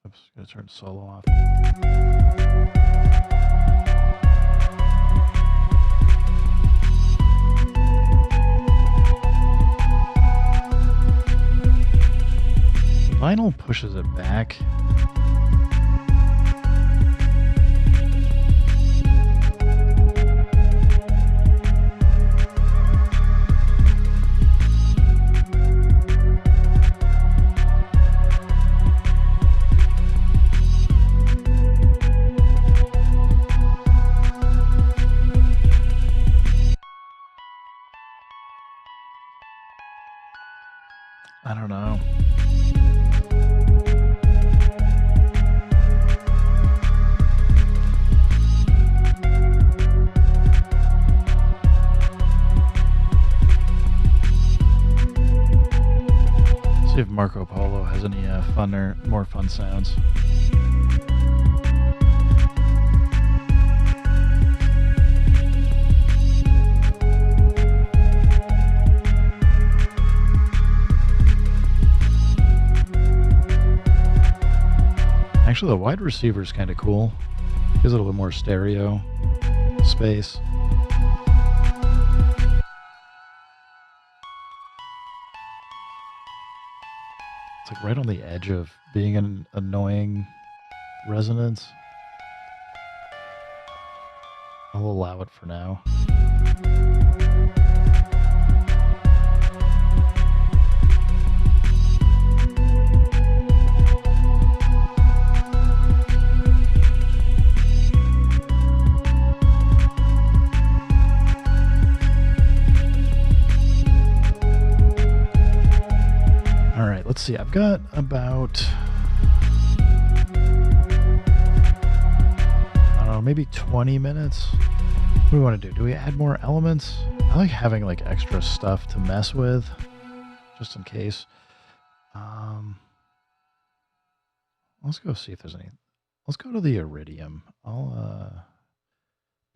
oops, gotta turn solo off. Vinyl pushes it back. I don't know. See if Marco Polo has any more fun sounds. Actually, the wide receiver is kind of cool. Gives it a little more stereo space. It's like right on the edge of being an annoying resonance. I'll allow it for now. Let's see, I've got about, I don't know, maybe 20 minutes. What do we want to do? Do we add more elements? I like having like extra stuff to mess with, just in case. Let's go see if there's any. Let's go to the Iridium. I'll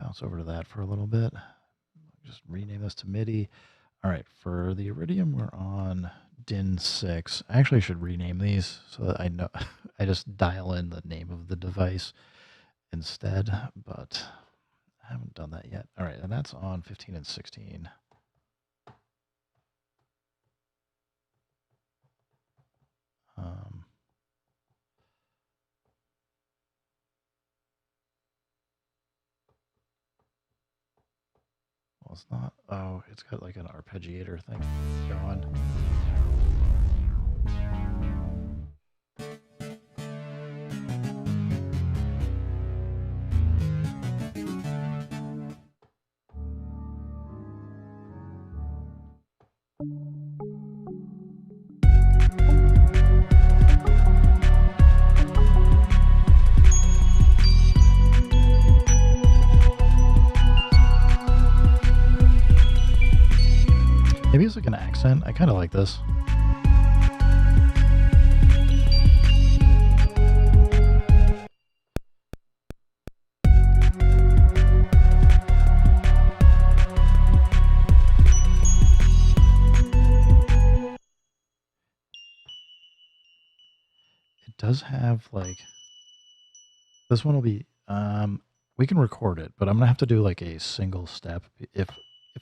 bounce over to that for a little bit. Just rename this to MIDI. All right, for the Iridium, we're on DIN 6. I actually should rename these so that I know. I just dial in the name of the device instead, but I haven't done that yet. All right, and that's on 15 and 16. Well, it's not. Oh, it's got like an arpeggiator thing going. Maybe it's like an accent. I kind of like this. It does have like, this one will be, we can record it, but I'm gonna have to do like a single step if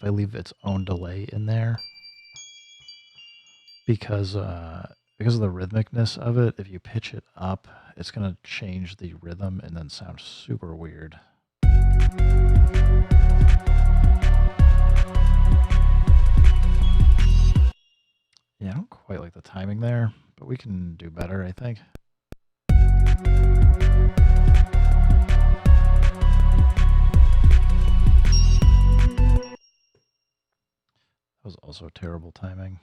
I leave its own delay in there, because of the rhythmicness of it. If you pitch it up, it's going to change the rhythm and then sound super weird. Yeah, I don't quite like the timing there, but we can do better, I think. also terrible timing.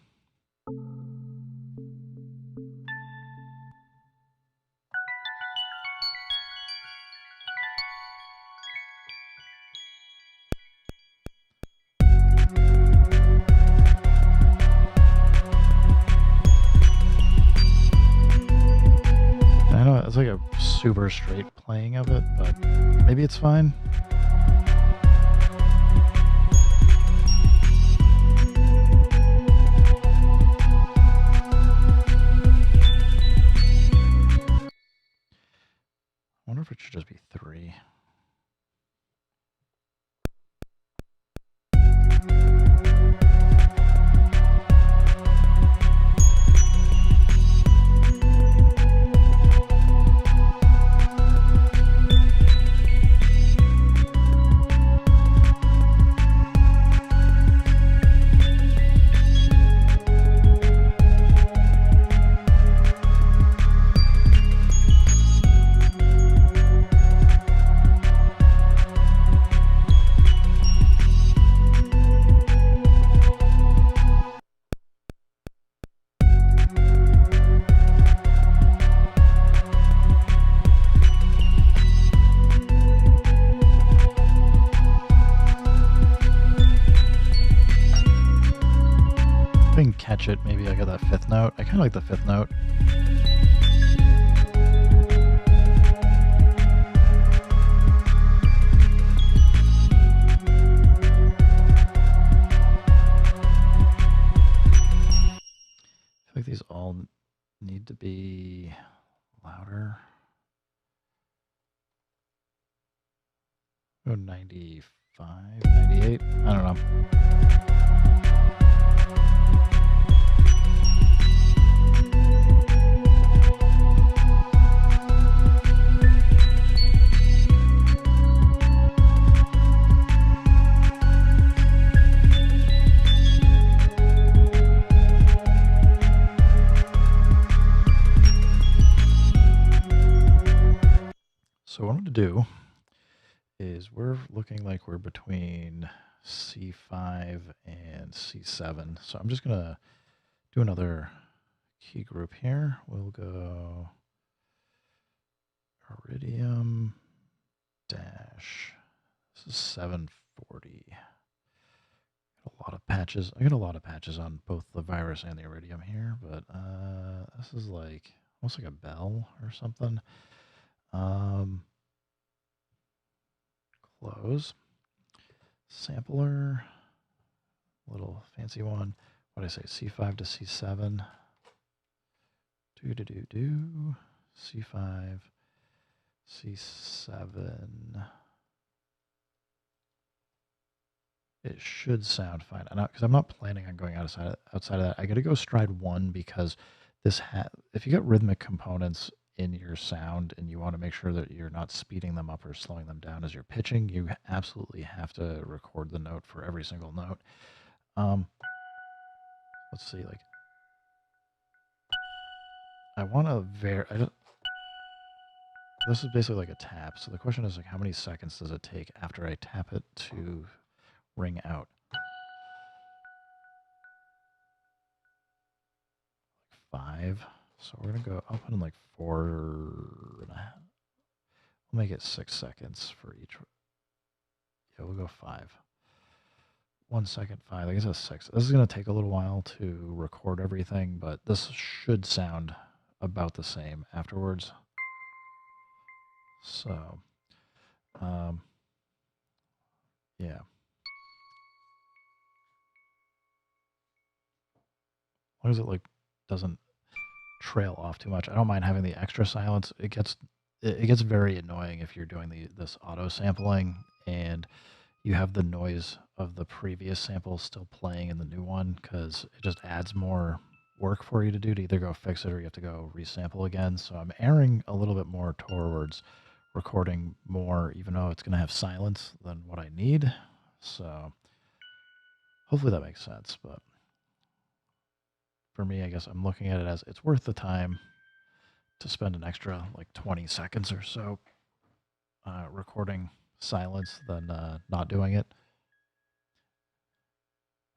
I know it's like a super straight playing of it, but maybe it's fine. I wonder if it should just be 3. If I can catch it, maybe I got that 5th note. I kind of like the 5th note. I feel like these all need to be louder. Oh, 95, 98. I don't know. So what I'm going to do is we're looking like we're between C5 and C7. So I'm just going to do another key group here. We'll go Iridium dash. This is 740. A lot of patches. I got a lot of patches on both the virus and the Iridium here, but this is like almost like a bell or something. Close. Sampler. Little fancy one. What did I say? C5 to C7. C5. C7. It should sound fine. Because I'm not planning on going outside of that. I got to go stride 1 because this if you got rhythmic components in your sound and you want to make sure that you're not speeding them up or slowing them down as you're pitching, you absolutely have to record the note for every single note. Let's see, like, I want to this is basically like a tap. So the question is, like, how many seconds does it take after I tap it to ring out? 5. So we're going to go, I'll put in like 4.5. We'll make it 6 seconds for each. Yeah, we'll go 5. 1 second, 5. I guess that's 6. This is going to take a little while to record everything, but this should sound about the same afterwards. So, yeah. As long as it like doesn't trail off too much. I don't mind having the extra silence. It gets very annoying if you're doing this auto sampling and you have the noise of the previous sample still playing in the new one, because it just adds more work for you to do to either go fix it or you have to go resample again. So I'm erring a little bit more towards recording more, even though it's going to have silence, than what I need. So hopefully that makes sense. But for me, I guess I'm looking at it as it's worth the time to spend an extra like 20 seconds or so recording silence than not doing it.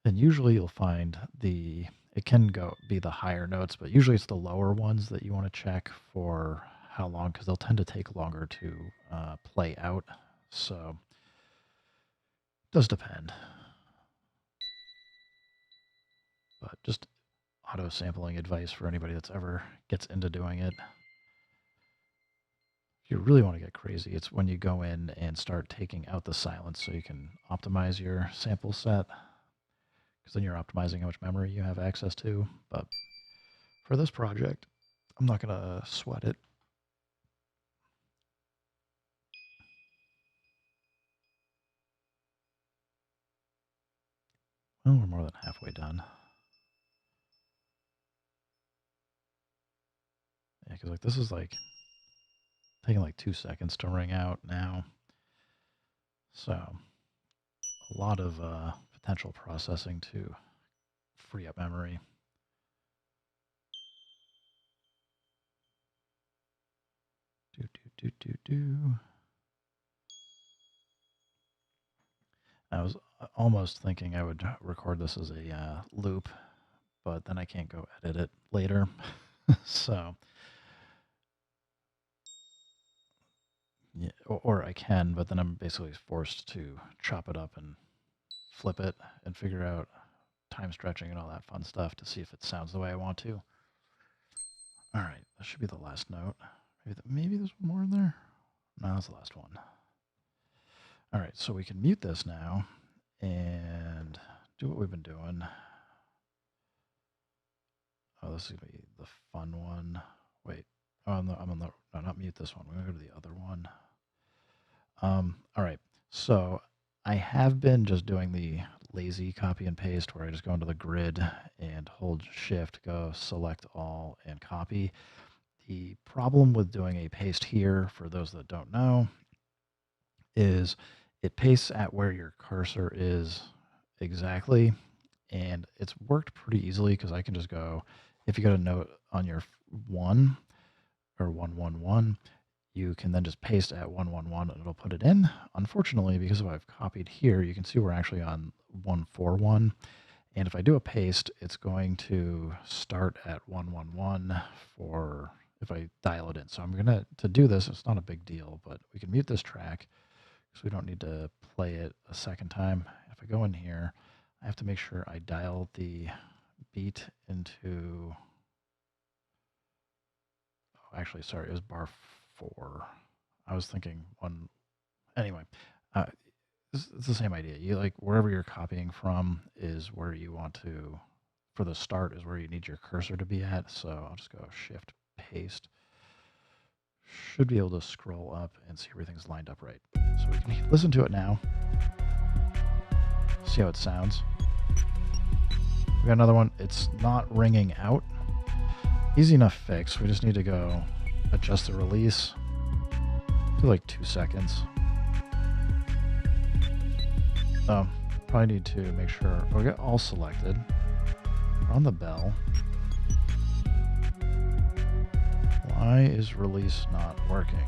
And usually you'll find it can be the higher notes, but usually it's the lower ones that you want to check for how long, because they'll tend to take longer to play out. So it does depend. But just auto sampling advice for anybody that's ever gets into doing it. If you really want to get crazy, it's when you go in and start taking out the silence so you can optimize your sample set, because then you're optimizing how much memory you have access to. But for this project, I'm not going to sweat it. Well, we're more than halfway done. Yeah, because like this is like taking like 2 seconds to ring out now. So a lot of potential processing to free up memory. I was almost thinking I would record this as a loop, but then I can't go edit it later. So, yeah, or I can, but then I'm basically forced to chop it up and flip it and figure out time stretching and all that fun stuff to see if it sounds the way I want to. All right, that should be the last note. Maybe there's one more in there. No, that's the last one. All right, so we can mute this now and do what we've been doing. Oh, this is going to be the fun one. Wait. Oh, I'm on the, no, not mute this one. We're going to go to the other one. All right. So I have been just doing the lazy copy and paste where I just go into the grid and hold shift, go select all and copy. The problem with doing a paste here, for those that don't know, is it pastes at where your cursor is exactly. And it's worked pretty easily because I can just go, if you got a note on your 1 or 111, you can then just paste at 111 and it'll put it in. Unfortunately, because if I've copied here, you can see we're actually on 141. And if I do a paste, it's going to start at 111 for if I dial it in. So I'm going to do this. It's not a big deal, but we can mute this track because we don't need to play it a second time. If I go in here, I have to make sure I dial the beat into, oh, actually, sorry, it was bar 4. I was thinking one, anyway, it's the same idea. You like, wherever you're copying from is where you want to, for the start is where you need your cursor to be at. So I'll just go shift paste. Should be able to scroll up and see everything's lined up right. So we can listen to it now. See how it sounds. We got another one. It's not ringing out. Easy enough fix. We just need to go adjust the release to like 2 seconds. Probably need to make sure we get all selected. We're on the bell. Why is release not working?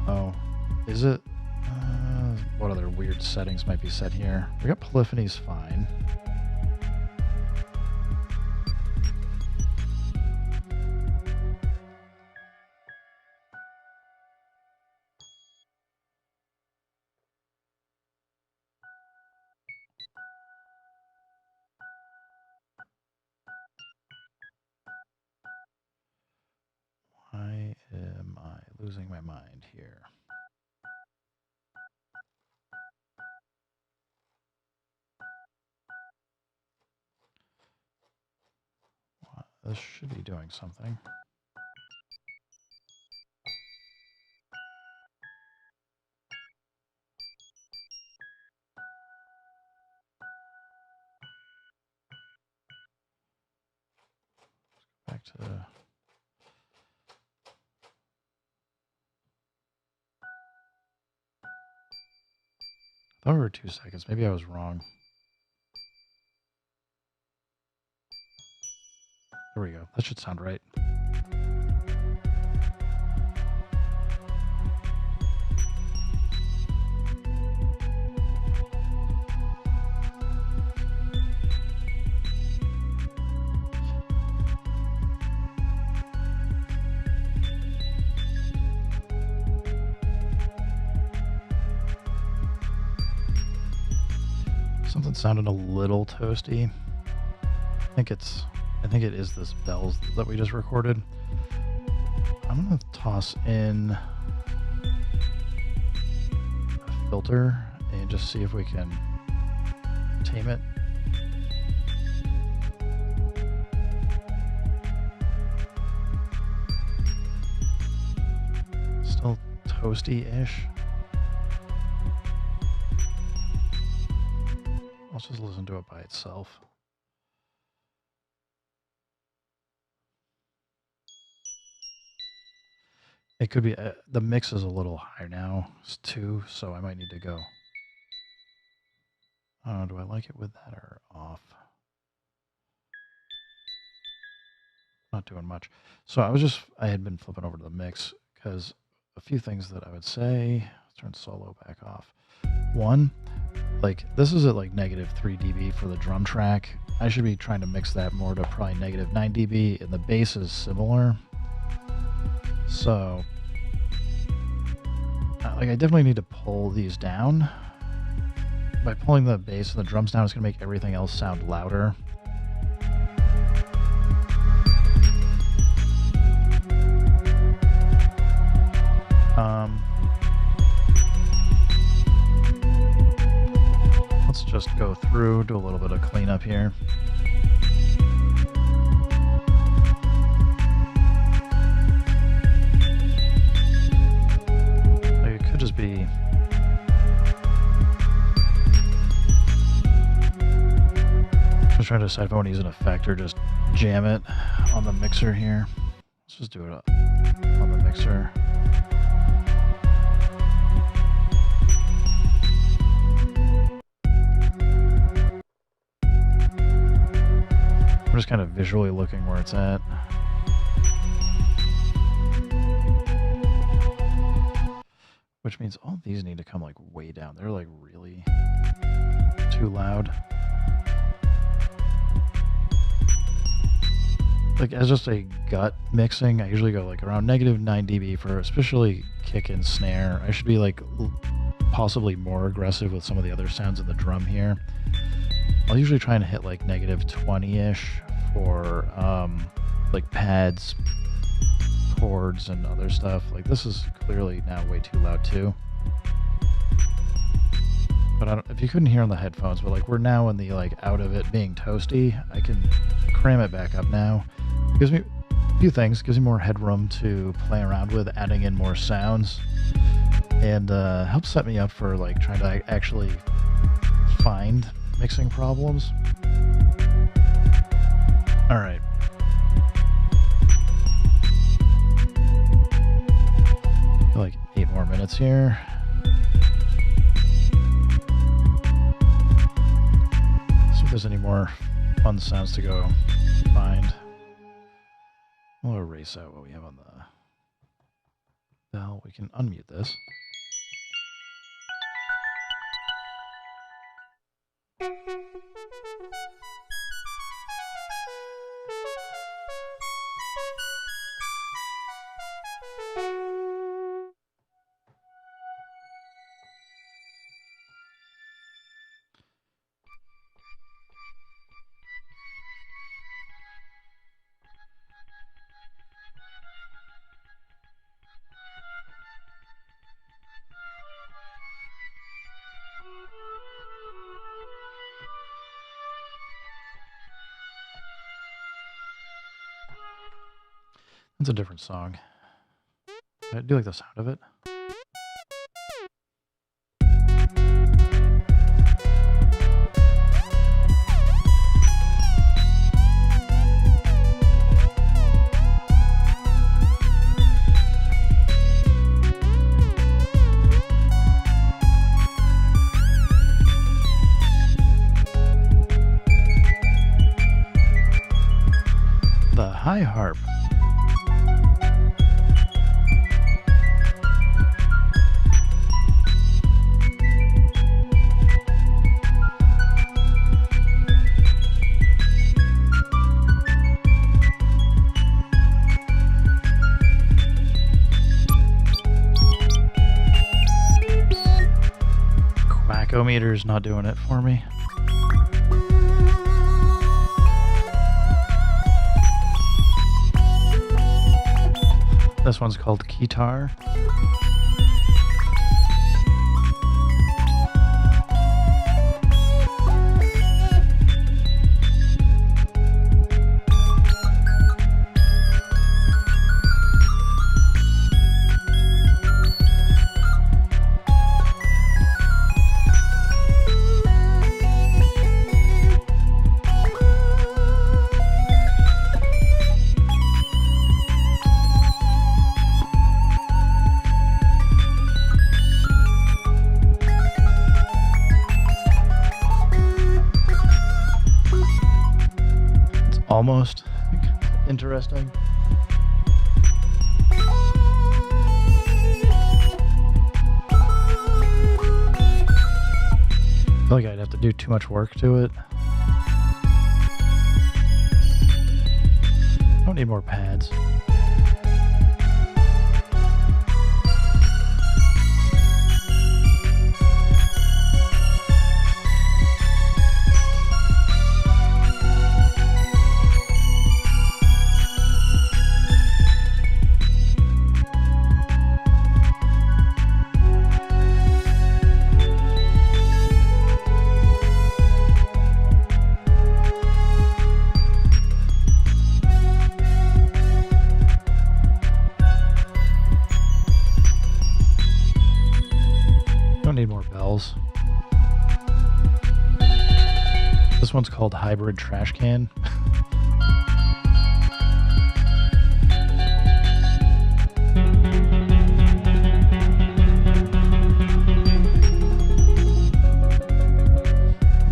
Oh, is it? What other weird settings might be set here? We got polyphony's fine. Why am I losing my mind here? This should be doing something. Back to I thought we were 2 seconds. Maybe I was wrong. There we go. That should sound right. Something sounded a little toasty. I think it is this bells that we just recorded. I'm gonna toss in a filter and just see if we can tame it. Still toasty-ish. Let's just listen to it by itself. It could be, the mix is a little higher now, too, so I might need to go. I don't know, do I like it with that or off? Not doing much. So I had been flipping over to the mix, because a few things that I would say, let's turn solo back off. One, like, this is at like -3 dB for the drum track. I should be trying to mix that more to probably -9 dB, and the bass is similar. So, like, I definitely need to pull these down. By pulling the bass and the drums down, it's going to make everything else sound louder. Let's just go through, do a little bit of cleanup here. Like, it could just be just trying to decide if I want to use an effect or just jam it on the mixer here. Let's just do it on the mixer. I'm just kind of visually looking where it's at. Which means all these need to come like way down. They're like really too loud. Like, as just a gut mixing, I usually go like around -9 dB for especially kick and snare. I should be like possibly more aggressive with some of the other sounds in the drum here. I'll usually try and hit like -20-ish for like pads, chords, and other stuff. Like, this is clearly now way too loud too. But I don't, if you couldn't hear on the headphones, but like we're now in the like out of it being toasty, I can cram it back up now. Gives me a few things, gives me more headroom to play around with, adding in more sounds, and helps set me up for like trying to actually find mixing problems. All right. Like 8 more minutes here. See if there's any more fun sounds to go find. We'll erase out what we have on the bell. We can unmute this. It's a different song. I do like the sound of it. The high harp. Quackometer's not doing it for me. This one's called Guitar. Almost interesting. I feel like I'd have to do too much work to it. I don't need more pads. Need more bells. This one's called Hybrid Trash Can.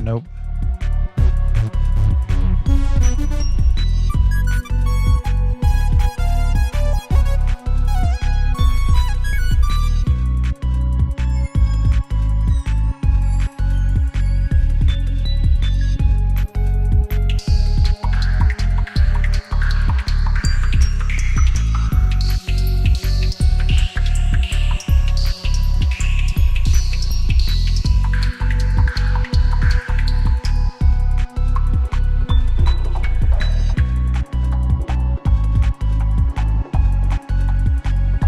Nope.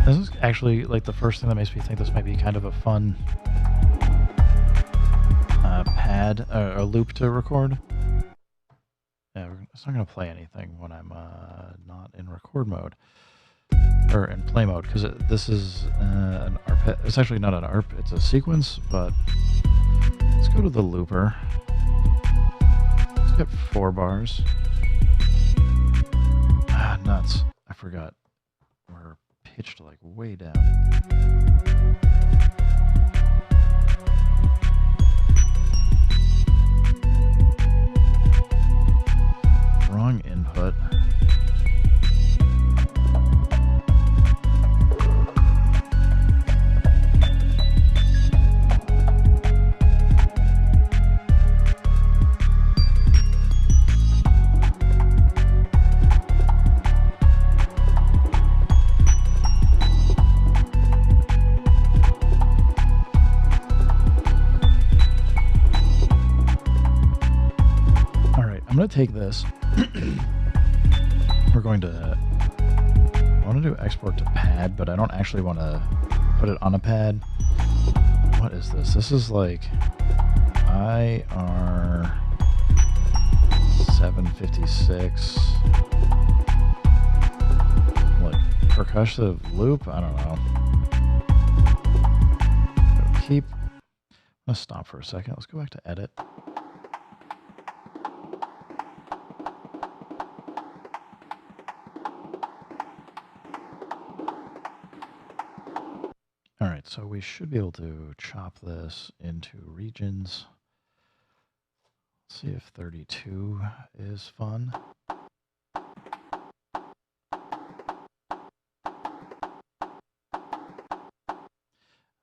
This is actually like the first thing that makes me think this might be kind of a fun pad or a loop to record. Yeah, it's not going to play anything when I'm not in record mode or in play mode, because this is an ARP. It's actually not an ARP, it's a sequence, but let's go to the looper. Let's get 4 bars. Ah, nuts. I forgot. We're pitched like way down. Wrong input. I'm going to take this. We're going to, I want to do export to pad, but I don't actually want to put it on a pad. What is this? This is like IR 756, like percussive loop. I don't know. Let's stop for a second. Let's go back to edit. All right, so we should be able to chop this into regions. Let's see if 32 is fun.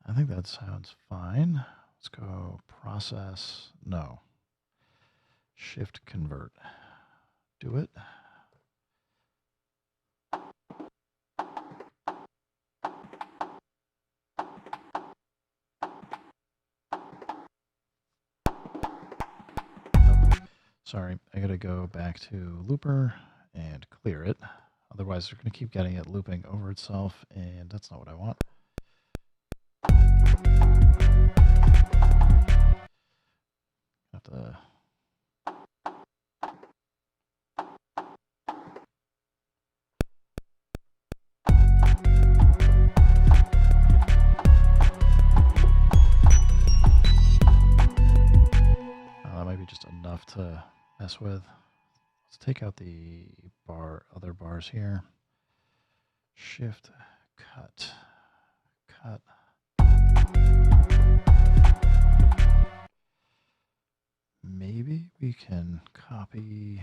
I think that sounds fine. Let's go process. No. Shift convert. Do it. Sorry, I gotta go back to looper and clear it. Otherwise, we're going to keep getting it looping over itself, and that's not what I want. Have to... that might be just enough to mess with. Let's take out the other bars here. Shift, cut, cut. Maybe we can copy,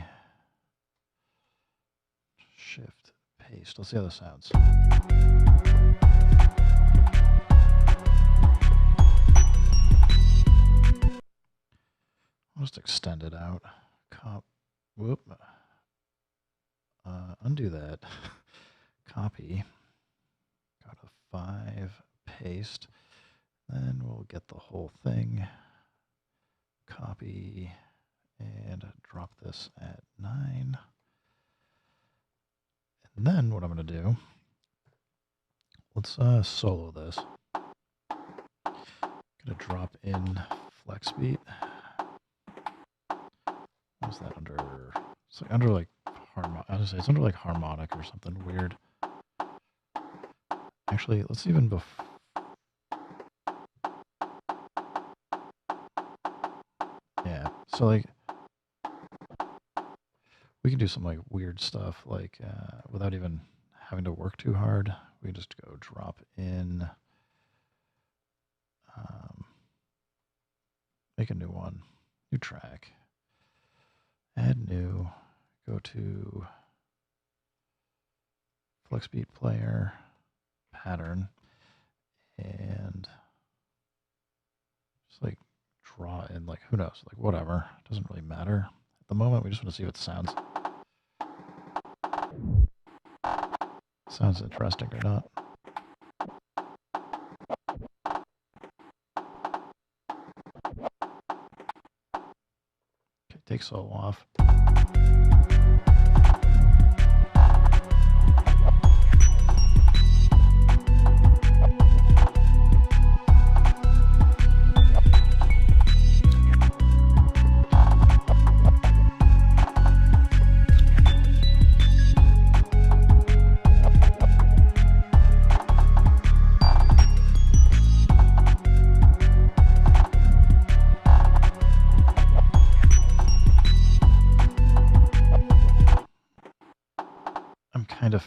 shift, paste. Let's see how this sounds. I'll just extend it out. Whoop. Undo that. Copy. Go to 5, paste. Then we'll get the whole thing. Copy and drop this at 9. And then what I'm going to do, let's solo this. Going to drop in flex beat. What's that under? It's like under like harmonic. I was gonna say it's under like harmonic or something weird. Actually, let's even yeah. So like we can do some like weird stuff like without even having to work too hard. We can just go drop in. Make a new one, new track. Add new, go to flex beat player, pattern, and just like draw in like, who knows, like whatever, doesn't really matter. At the moment, we just want to see what sounds interesting or not. Okay, take solo off.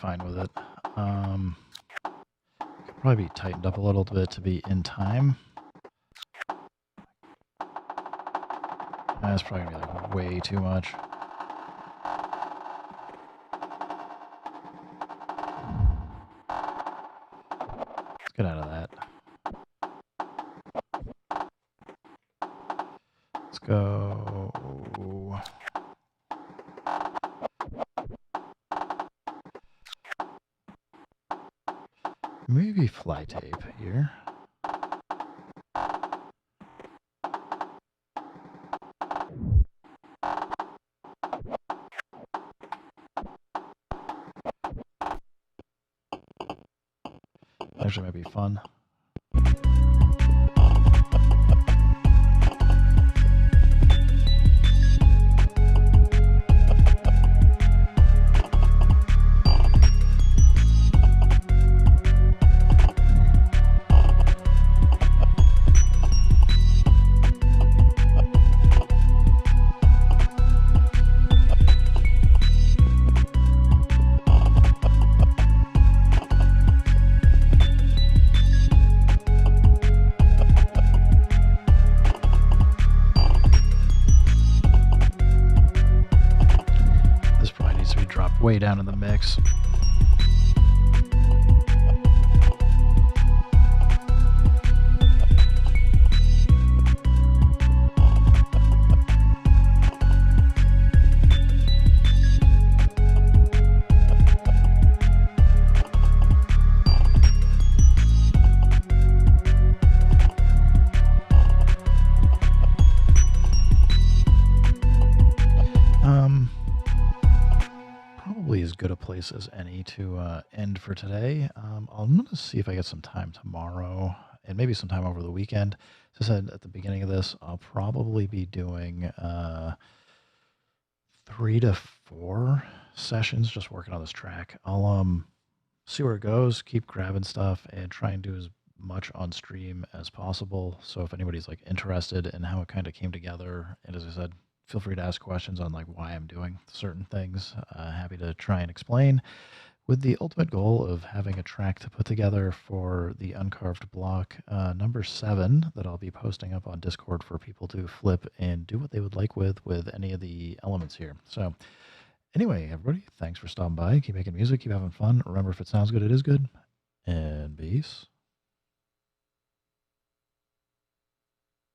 Fine with it. Could probably be tightened up a little bit to be in time. That's probably gonna be like way too much. Let's get out of that. Let's go. Maybe fly tape here. Actually might be fun. Way down in the mix. probably as good a place as any to end for today. I'm going to see if I get some time tomorrow and maybe some time over the weekend. As I said at the beginning of this, I'll probably be doing 3 to 4 sessions just working on this track. I'll see where it goes, keep grabbing stuff, and try and do as much on stream as possible. So if anybody's like interested in how it kind of came together, and as I said, feel free to ask questions on like why I'm doing certain things. Happy to try and explain, with the ultimate goal of having a track to put together for the Uncarved Block number 7 that I'll be posting up on Discord for people to flip and do what they would like with any of the elements here. So anyway, everybody, thanks for stopping by. Keep making music, keep having fun. Remember, if it sounds good, it is good. And peace.